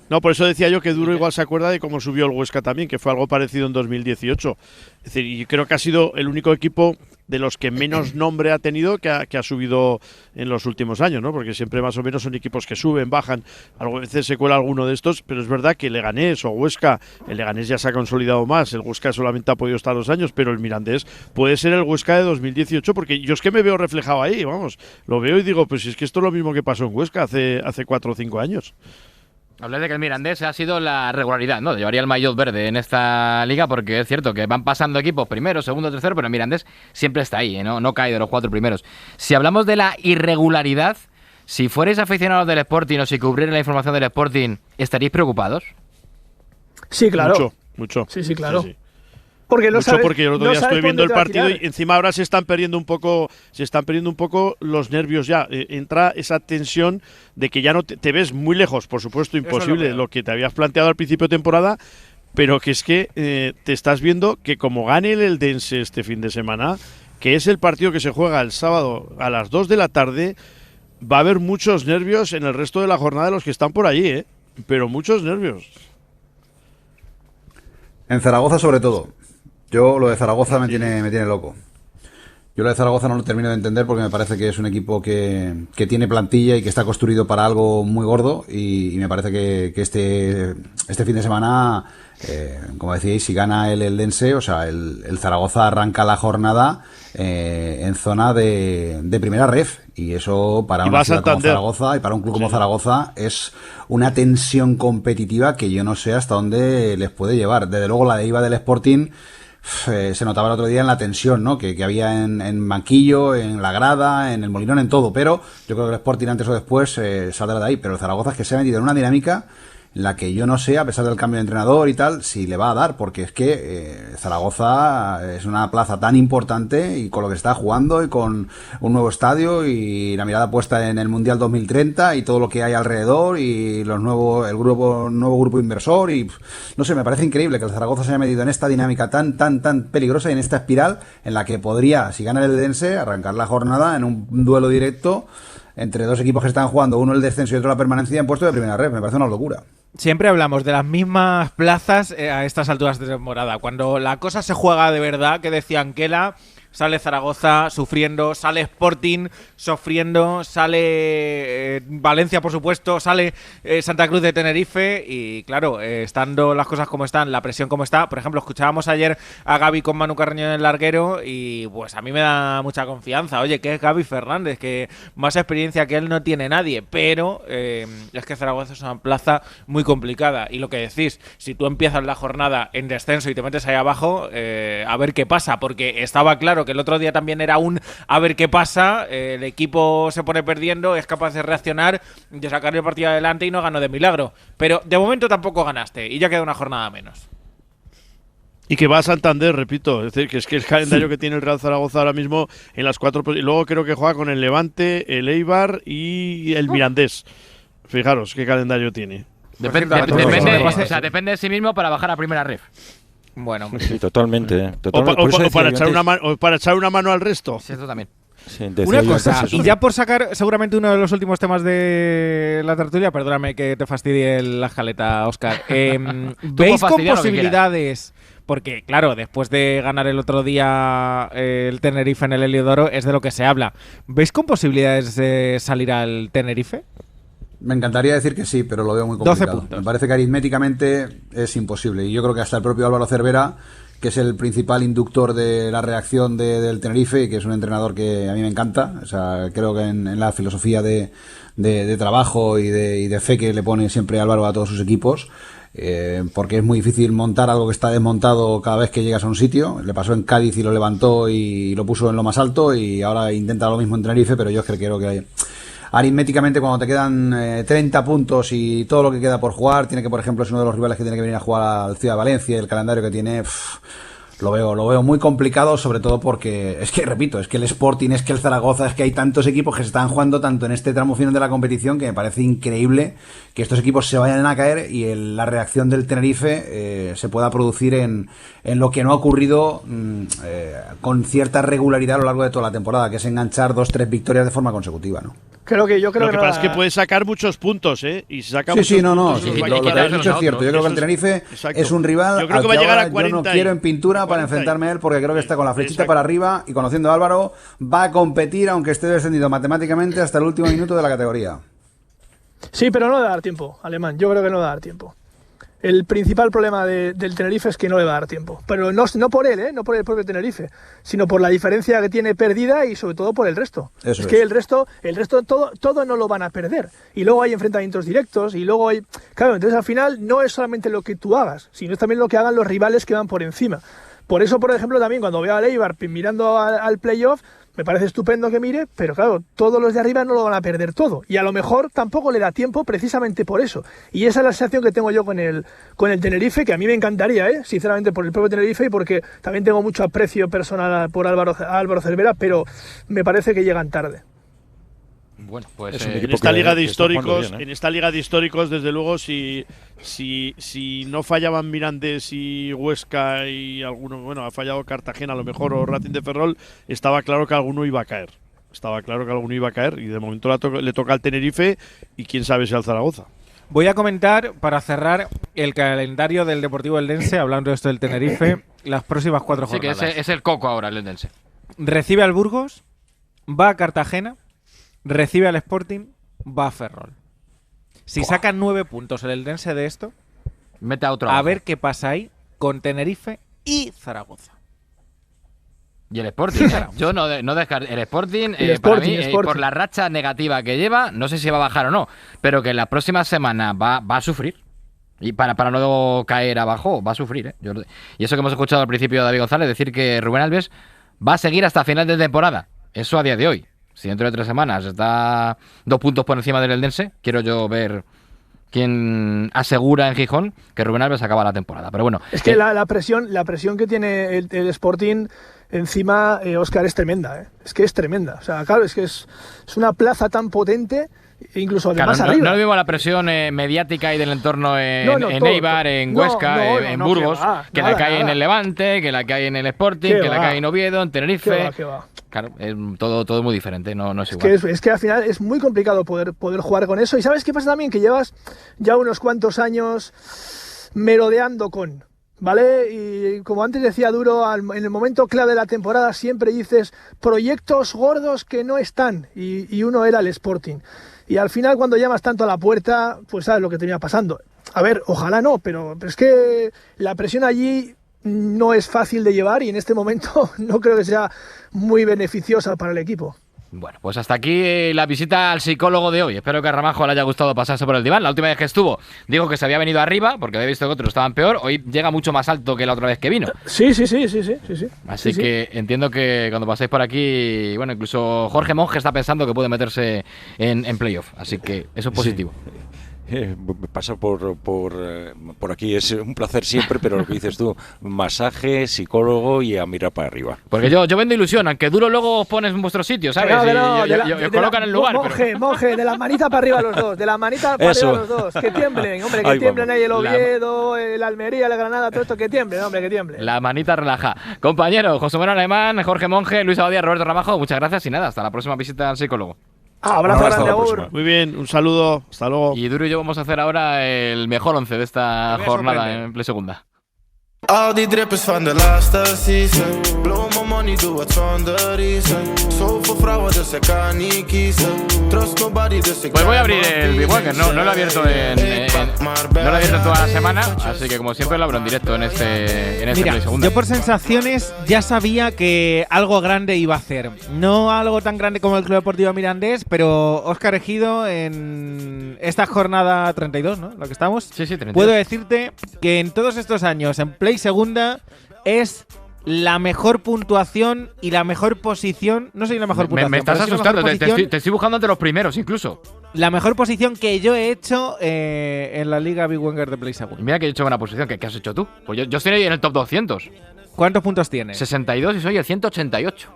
[SPEAKER 14] No, por eso decía yo que Duro igual se acuerda de cómo subió el Huesca también, que fue algo parecido en 2018. Es decir, y creo que ha sido el único equipo de los que menos nombre ha tenido que ha subido en los últimos años, ¿no? Porque siempre más o menos son equipos que suben, bajan, a veces se cuela alguno de estos, pero es verdad que Leganés o Huesca, el Leganés ya se ha consolidado más, el Huesca solamente ha podido estar 2 años, pero el Mirandés puede ser el Huesca de 2018, porque yo es que me veo reflejado ahí, vamos, lo veo y digo, pues es que esto es lo mismo que pasó en Huesca hace 4 o 5 años.
[SPEAKER 2] Hablé de que el Mirandés ha sido la regularidad, ¿no? Llevaría el maillot verde en esta liga porque es cierto que van pasando equipos primero, segundo, tercero, pero el Mirandés siempre está ahí, ¿no? No cae de los 4 primeros. Si hablamos de la irregularidad, si fuerais aficionados del Sporting o si cubrierais la información del Sporting, ¿estaríais preocupados?
[SPEAKER 13] Sí, claro.
[SPEAKER 14] Mucho.
[SPEAKER 13] Sí, claro.
[SPEAKER 14] Sí.
[SPEAKER 13] Porque
[SPEAKER 14] porque el otro día estoy viendo el partido y encima ahora se están perdiendo un poco los nervios ya. Entra esa tensión de que ya no te ves muy lejos, por supuesto, imposible lo que te habías planteado al principio de temporada, pero que es que te estás viendo que como gane el Eldense este fin de semana, que es el partido que se juega el sábado a las 2 de la tarde, va a haber muchos nervios en el resto de la jornada de los que están por allí, pero muchos nervios.
[SPEAKER 10] En Zaragoza sobre todo. Yo lo de Zaragoza me tiene loco. Yo lo de Zaragoza no lo termino de entender porque me parece que es un equipo que tiene plantilla y que está construido para algo muy gordo y me parece que este fin de semana, como decíais, si gana el Eldense, o sea, el Zaragoza arranca la jornada en zona de primera ref y eso para una ciudad como Zaragoza y para un club como Zaragoza es una tensión competitiva que yo no sé hasta dónde les puede llevar. Desde luego la de Eibar del Sporting se notaba el otro día en la tensión, ¿no? que había en banquillo, en la grada, en el Molinón, en todo, pero yo creo que el Sporting antes o después saldrá de ahí, pero el Zaragoza es que se ha metido en una dinámica en la que yo no sé, a pesar del cambio de entrenador y tal, si le va a dar, porque es que Zaragoza es una plaza tan importante y con lo que está jugando y con un nuevo estadio y la mirada puesta en el Mundial 2030 y todo lo que hay alrededor y el nuevo grupo inversor y no sé, me parece increíble que el Zaragoza se haya metido en esta dinámica tan peligrosa y en esta espiral en la que podría, si gana el Eldense, arrancar la jornada en un duelo directo entre 2 equipos que están jugando, uno el descenso y otro la permanencia en puesto de primera red. Me parece una locura.
[SPEAKER 4] Siempre hablamos de las mismas plazas a estas alturas de temporada. Cuando la cosa se juega de verdad, que decía Anquela, sale Zaragoza sufriendo, sale Sporting sufriendo, sale Valencia, por supuesto, sale Santa Cruz de Tenerife y claro, estando las cosas como están, la presión como está. Por ejemplo, escuchábamos ayer a Gaby con Manu Carreño en el larguero y pues a mí me da mucha confianza. Oye, que es Gaby Fernández, que más experiencia que él no tiene nadie, pero es que Zaragoza es una plaza muy complicada y lo que decís, si tú empiezas la jornada en descenso y te metes ahí abajo, a ver qué pasa, porque estaba claro que el otro día también era a ver qué pasa, el equipo se pone perdiendo, es capaz de reaccionar, de sacar el partido adelante y no ganó de milagro, pero de momento tampoco ganaste y ya queda una jornada menos.
[SPEAKER 14] Y que va a Santander, repito, es decir, que es que el calendario que tiene el Real Zaragoza ahora mismo en las 4, y luego creo que juega con el Levante, el Eibar y el Mirandés. Fijaros qué calendario tiene.
[SPEAKER 2] Depende de sí mismo para bajar a primera ref.
[SPEAKER 4] Bueno,
[SPEAKER 12] sí, totalmente.
[SPEAKER 14] O para echar una mano al resto.
[SPEAKER 2] Sí, eso también.
[SPEAKER 12] Sí,
[SPEAKER 4] una cosa, y ya por sacar seguramente uno de los últimos temas de la tertulia, perdóname que te fastidie la escaleta, Óscar. ¿Veis con posibilidades? Porque, claro, después de ganar el otro día el Tenerife en el Heliodoro, es de lo que se habla. ¿Veis con posibilidades de salir al Tenerife?
[SPEAKER 10] Me encantaría decir que sí, pero lo veo muy complicado.
[SPEAKER 4] 12 puntos.
[SPEAKER 10] Me parece que aritméticamente es imposible. Y yo creo que hasta el propio Álvaro Cervera, que es el principal inductor de la reacción del Tenerife, y que es un entrenador que a mí me encanta. O sea, creo que en la filosofía de trabajo y de fe que le pone siempre Álvaro a todos sus equipos, porque es muy difícil montar algo que está desmontado cada vez que llegas a un sitio. Le pasó en Cádiz y lo levantó y lo puso en lo más alto, y ahora intenta lo mismo en Tenerife, pero yo creo que aritméticamente, cuando te quedan 30 puntos y todo lo que queda por jugar, tiene que, por ejemplo, es uno de los rivales que tiene que venir a jugar al Ciudad de Valencia, el calendario que tiene, Lo veo muy complicado, sobre todo porque, es que repito, es que el Sporting, es que el Zaragoza, es que hay tantos equipos que se están jugando tanto en este tramo final de la competición que me parece increíble que estos equipos se vayan a caer y la reacción del Tenerife se pueda producir en lo que no ha ocurrido con cierta regularidad a lo largo de toda la temporada, que es enganchar 2-3 victorias de forma consecutiva, ¿no?
[SPEAKER 13] Yo creo
[SPEAKER 14] lo que pasa es que puede sacar muchos puntos, ¿eh? Y si saca
[SPEAKER 10] sí,
[SPEAKER 14] muchos
[SPEAKER 10] no,
[SPEAKER 14] puntos,
[SPEAKER 10] lo que has dicho es cierto. Yo creo que el Tenerife es un rival
[SPEAKER 14] yo creo que va a llegar a 40.
[SPEAKER 10] Yo no quiero en pintura para enfrentarme a él porque creo que está con la flechita para arriba y conociendo a Álvaro va a competir aunque esté descendido matemáticamente hasta el último minuto de la categoría.
[SPEAKER 13] Sí, pero no le va a dar tiempo, Alemán. Yo creo que no le va a dar tiempo. El principal problema del Tenerife es que no le va a dar tiempo. Pero no por él, no por el propio Tenerife, sino por la diferencia que tiene perdida y sobre todo por el resto.
[SPEAKER 10] Eso
[SPEAKER 13] es que el resto todo no lo van a perder. Y luego hay enfrentamientos directos y luego hay... Claro, entonces al final no es solamente lo que tú hagas, sino es también lo que hagan los rivales que van por encima. Por eso, por ejemplo, también cuando veo a Eibar mirando al playoff, me parece estupendo que mire, pero claro, todos los de arriba no lo van a perder todo. Y a lo mejor tampoco le da tiempo precisamente por eso. Y esa es la sensación que tengo yo con el Tenerife, que a mí me encantaría, sinceramente, por el propio Tenerife y porque también tengo mucho aprecio personal por Álvaro Cervera, pero me parece que llegan tarde.
[SPEAKER 2] Bueno, pues
[SPEAKER 14] en esta liga de históricos, desde luego, si no fallaban Mirandés y Huesca y alguno, bueno, ha fallado Cartagena a lo mejor o Racing de Ferrol, estaba claro que alguno iba a caer. Y de momento le toca al Tenerife y quién sabe si al Zaragoza.
[SPEAKER 4] Voy a comentar, para cerrar, el calendario del Deportivo Eldense, hablando de esto del Tenerife, las próximas 4 jornadas.
[SPEAKER 2] Sí, que es el coco ahora el Eldense.
[SPEAKER 4] Recibe al Burgos, va a Cartagena, recibe al Sporting, va a Ferrol. Si sacan 9 puntos el Eldense de esto,
[SPEAKER 2] mete a otro.
[SPEAKER 4] A ver qué pasa ahí con Tenerife y Zaragoza.
[SPEAKER 2] Y el Sporting, yo no descarto. El Sporting, para mí, por la racha negativa que lleva, no sé si va a bajar o no, pero que en las próximas semanas va a sufrir. Y para no caer abajo, va a sufrir, Y eso que hemos escuchado al principio de David González, decir que Rubén Alves va a seguir hasta final de temporada. Eso a día de hoy. Si dentro de 3 semanas está 2 puntos por encima del Eldense, quiero yo ver quién asegura en Gijón que Rubén Alves acaba la temporada. Pero bueno,
[SPEAKER 13] es que la presión que tiene el Sporting encima, Óscar, es tremenda. Es que es tremenda. O sea, claro, es que es una plaza tan potente, incluso además arriba.
[SPEAKER 2] No vimos la presión mediática y del entorno en Eibar, en Huesca, en Burgos, que la que hay en el Levante, que la que hay en el Sporting, que la que hay en Oviedo, en Tenerife.
[SPEAKER 13] ¿Qué va?
[SPEAKER 2] Claro, es todo muy diferente, no es igual.
[SPEAKER 13] Es que al final es muy complicado poder jugar con eso. Y ¿sabes qué pasa también? Que llevas ya unos cuantos años merodeando con... ¿Vale? Y como antes decía Duro, en el momento clave de la temporada siempre dices proyectos gordos que no están. Y uno era el Sporting. Y al final cuando llamas tanto a la puerta, pues sabes lo que termina pasando. A ver, ojalá no, pero es que la presión allí no es fácil de llevar y en este momento no creo que sea muy beneficiosa para el equipo.
[SPEAKER 2] Bueno, pues hasta aquí la visita al psicólogo de hoy. Espero que a Ramajo le haya gustado pasarse por el diván. La última vez que estuvo, dijo que se había venido arriba porque había visto que otros estaban peor. Hoy llega mucho más alto que la otra vez que vino.
[SPEAKER 13] Sí.
[SPEAKER 2] Así que entiendo que cuando paséis por aquí, bueno, incluso Jorge Monge está pensando que puede meterse en playoff. Así que eso es positivo.
[SPEAKER 12] Pasar por aquí es un placer siempre, pero lo que dices tú, masaje, psicólogo y a mirar para arriba.
[SPEAKER 2] Porque yo vendo ilusión, aunque Duro luego os pones en vuestro sitio, ¿sabes? Y os colocan en el lugar.
[SPEAKER 13] Monje, de la manita para arriba los dos, que tiemblen, hombre, que tiemblen ahí el Oviedo, el Almería, la Granada, todo esto, que tiemblen, hombre, que tiemblen.
[SPEAKER 2] La manita relaja. Compañero, José Manuel Alemán, Jorge Monge, Luis Abadía, Roberto Ramajo, muchas gracias y nada, hasta la próxima visita al psicólogo.
[SPEAKER 13] Abrazo grande, Agur.
[SPEAKER 14] Muy bien, un saludo, hasta luego.
[SPEAKER 2] Y Duro y yo vamos a hacer ahora el mejor 11 de esta jornada en Play Segunda.
[SPEAKER 15] Al die drippers van de laatste season. Blow my money, doe het zonder reason. Zoveel vrouwen, dus ik kan niet kiezen. Trust nobody, dus ik.
[SPEAKER 2] Pues voy a abrir el Big Walker, no lo he abierto no lo he abierto toda la semana, así que como siempre lo abro en directo en este
[SPEAKER 4] Mira,
[SPEAKER 2] Play Segunda.
[SPEAKER 4] Yo por sensaciones ya sabía que algo grande iba a hacer. No algo tan grande como el Club Deportivo Mirandés, pero Óscar Ejido en esta jornada 32, ¿no? Lo que estamos.
[SPEAKER 2] Sí, 32.
[SPEAKER 4] Puedo decirte que en todos estos años en Play Segunda es la mejor puntuación y la mejor posición. No sé si la mejor puntuación.
[SPEAKER 2] Me estás asustando, te estoy buscando entre los primeros incluso.
[SPEAKER 4] La mejor posición que yo he hecho en la Liga Big Wenger de Play Segunda.
[SPEAKER 2] Y mira que he hecho buena posición. ¿Qué has hecho tú? Pues yo estoy en el top 200.
[SPEAKER 4] ¿Cuántos puntos tienes?
[SPEAKER 2] 62 y soy el 188.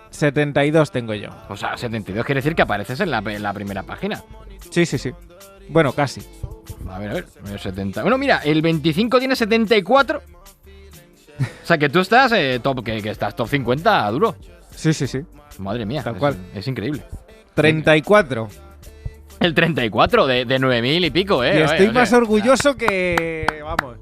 [SPEAKER 4] 72 tengo yo.
[SPEAKER 2] O sea, 72 quiere decir que apareces en la primera página.
[SPEAKER 4] Sí. Bueno, casi.
[SPEAKER 2] A ver, 70. Bueno, mira, el 25 tiene 74. O sea, que tú estás top, que estás top 50 duro.
[SPEAKER 4] Sí.
[SPEAKER 2] Madre mía,
[SPEAKER 4] tal cual.
[SPEAKER 2] Es increíble.
[SPEAKER 4] 34.
[SPEAKER 2] El 34 de 9.000 y pico,
[SPEAKER 4] Y estoy más orgulloso que... Vamos.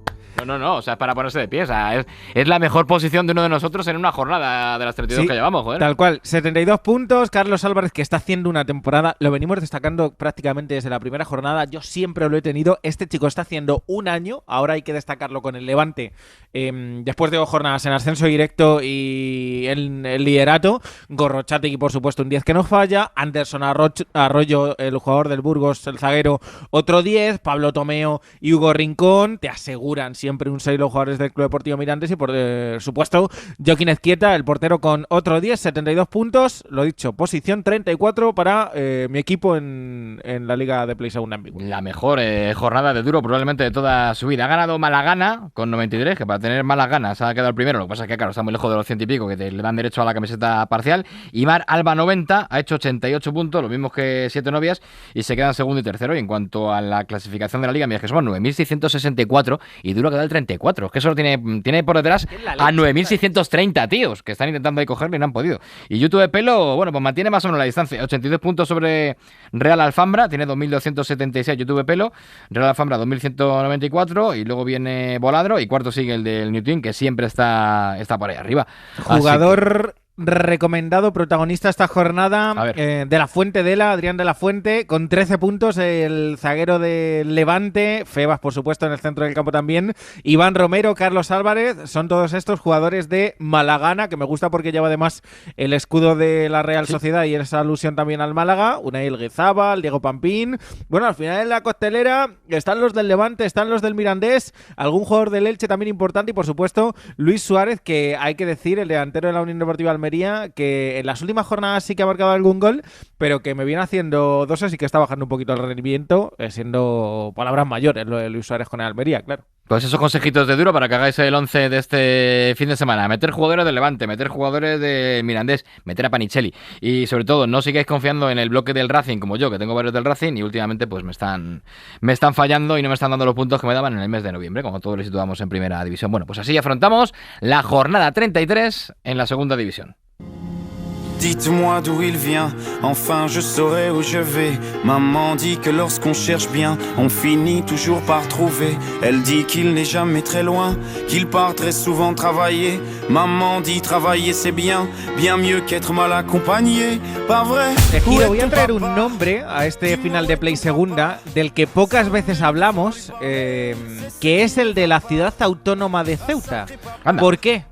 [SPEAKER 2] No, o sea, es para ponerse de pie. O sea, es la mejor posición de uno de nosotros en una jornada de las 32 que llevamos, joder.
[SPEAKER 4] Tal cual, 72 puntos. Carlos Álvarez, que está haciendo una temporada, lo venimos destacando prácticamente desde la primera jornada. Yo siempre lo he tenido. Este chico está haciendo un año. Ahora hay que destacarlo con el Levante. Después de 2 jornadas en ascenso directo y en el liderato. Gorrochategui, por supuesto, un 10 que no falla. Anderson Arroyo, el jugador del Burgos, el zaguero, otro 10. Pablo Tomeo y Hugo Rincón te aseguran siempre un 6 los jugadores del Club Deportivo Mirandes y por supuesto Joaquín Ezquieta, el portero, con otro 10, 72 puntos, lo dicho, posición 34 para mi equipo en la Liga de Play Segunda en vivo.
[SPEAKER 2] La mejor jornada de Duro probablemente de toda su vida. Ha ganado Malagana con 93, que para tener malas ganas ha quedado el primero, lo que pasa es que claro, está muy lejos de los 100 y pico, que le dan derecho a la camiseta parcial. Imar Alba 90, ha hecho 88 puntos, los mismos que 7 novias, y se quedan segundo y tercero. Y en cuanto a la clasificación de la Liga, mira que somos 9.664 y Duro queda el 34. Es que solo tiene por detrás a 9.630 tíos que están intentando ahí cogerle y no han podido. Y YouTube Pelo, bueno, pues mantiene más o menos la distancia. 82 puntos sobre Real Alfambra, tiene 2.276 YouTube Pelo, Real Alfambra 2.194 y luego viene Voladro y cuarto sigue el del Newton, que siempre está por ahí arriba.
[SPEAKER 4] Jugador recomendado, protagonista esta jornada, de la Fuente Adrián de la Fuente, con 13 puntos, el zaguero del Levante, Febas, por supuesto, en el centro del campo también, Iván Romero, Carlos Álvarez, son todos estos jugadores de Malagana, que me gusta porque lleva además el escudo de la Real Sociedad y esa alusión también al Málaga, Unai Elguizábal, Diego Pampín. Bueno, al final en la costelera están los del Levante, están los del Mirandés, algún jugador del Elche también importante y por supuesto Luis Suárez, que hay que decir, el delantero de la Unión Deportiva Almería, que en las últimas jornadas sí que ha marcado algún gol, pero que me viene haciendo doses y que está bajando un poquito el rendimiento, siendo palabras mayores lo de Luis Suárez con el Almería, claro.
[SPEAKER 2] Pues esos consejitos de Duro para que hagáis el 11 de este fin de semana. Meter jugadores del Levante, meter jugadores de Mirandés, meter a Panicelli. Y sobre todo, no sigáis confiando en el bloque del Racing como yo, que tengo varios del Racing y últimamente pues me están fallando y no me están dando los puntos que me daban en el mes de noviembre, como todos los situamos en primera división. Bueno, pues así afrontamos la jornada 33 en la segunda división.
[SPEAKER 16] Dites-moi d'où il vient, enfin je saurai où je vais. Maman dit que lorsqu'on cherche bien, on finit toujours par trouver. Elle dit qu'il n'est jamais très loin, qu'il part très souvent travailler. Maman dit travailler c'est bien, bien mieux qu'être mal accompagné. Pas vrai?
[SPEAKER 4] Voy a traer un nombre a este final de Play Segunda del que pocas veces hablamos, que es el de la ciudad autónoma de Ceuta.
[SPEAKER 2] Anda.
[SPEAKER 4] ¿Por qué?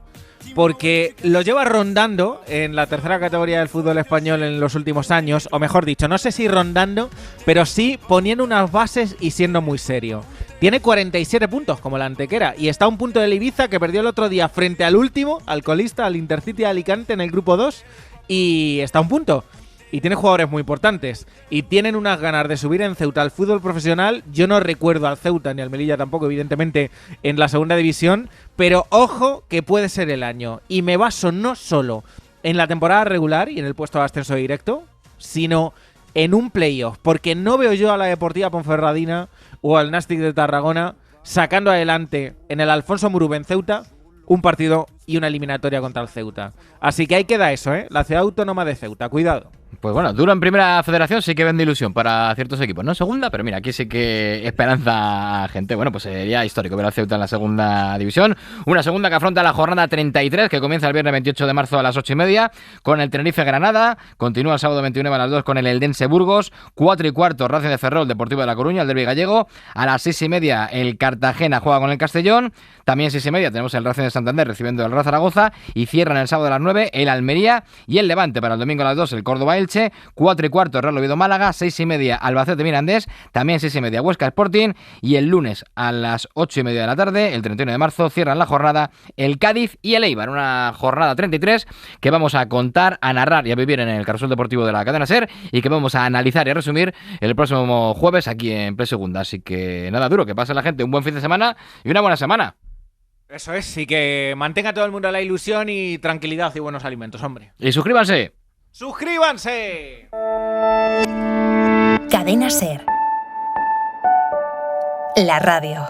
[SPEAKER 4] Porque lo lleva rondando en la tercera categoría del fútbol español en los últimos años, o mejor dicho, no sé si rondando, pero sí poniendo unas bases y siendo muy serio. Tiene 47 puntos como la Antequera y está a un punto del Ibiza, que perdió el otro día frente al último, al colista, al Intercity de Alicante en el grupo 2, y está a un punto. Y tiene jugadores muy importantes. Y tienen unas ganas de subir en Ceuta al fútbol profesional. Yo no recuerdo al Ceuta, ni al Melilla tampoco, evidentemente, en la segunda división. Pero ojo que puede ser el año. Y me baso no solo en la temporada regular y en el puesto de ascenso directo, sino en un playoff. Porque no veo yo a la Deportiva Ponferradina o al Nàstic de Tarragona sacando adelante en el Alfonso Muruben Ceuta un partido y una eliminatoria contra el Ceuta. Así que ahí queda eso, la ciudad autónoma de Ceuta. Cuidado.
[SPEAKER 2] Pues bueno, Duro en primera federación sí que vende ilusión para ciertos equipos, no en segunda, pero mira, aquí sí que esperanza a gente. Bueno, pues sería histórico ver al Ceuta en la segunda división. Una segunda que afronta la jornada 33, que comienza el viernes 28 de marzo a las 8:30 con el Tenerife Granada. Continúa el sábado 29 a las 2 con el Eldense Burgos. 4:15 Racing de Ferrol, Deportivo de La Coruña, el derbi gallego. A las 6:30 el Cartagena juega con el Castellón. También 6:30 tenemos el Racing de Santander recibiendo el Real Zaragoza. Y cierran el sábado a las 9 el Almería y el Levante. Para el domingo a las 2 el Córdoba Elche, 4:15 Real Oviedo Málaga, 6:30 Albacete Mirandés, también 6:30 Huesca Sporting, y el lunes a las 8:30 de la tarde, el 31 de marzo, cierran la jornada el Cádiz y el Eibar, una jornada 33 que vamos a contar, a narrar y a vivir en el Carrusel Deportivo de la cadena SER y que vamos a analizar y a resumir el próximo jueves aquí en Play Segunda. Así que nada, Duro, que pase la gente un buen fin de semana y una buena semana.
[SPEAKER 4] Eso es, y que mantenga todo el mundo la ilusión y tranquilidad y buenos alimentos, hombre.
[SPEAKER 2] Y suscríbanse.
[SPEAKER 4] ¡Suscríbanse!
[SPEAKER 17] Cadena SER. La radio.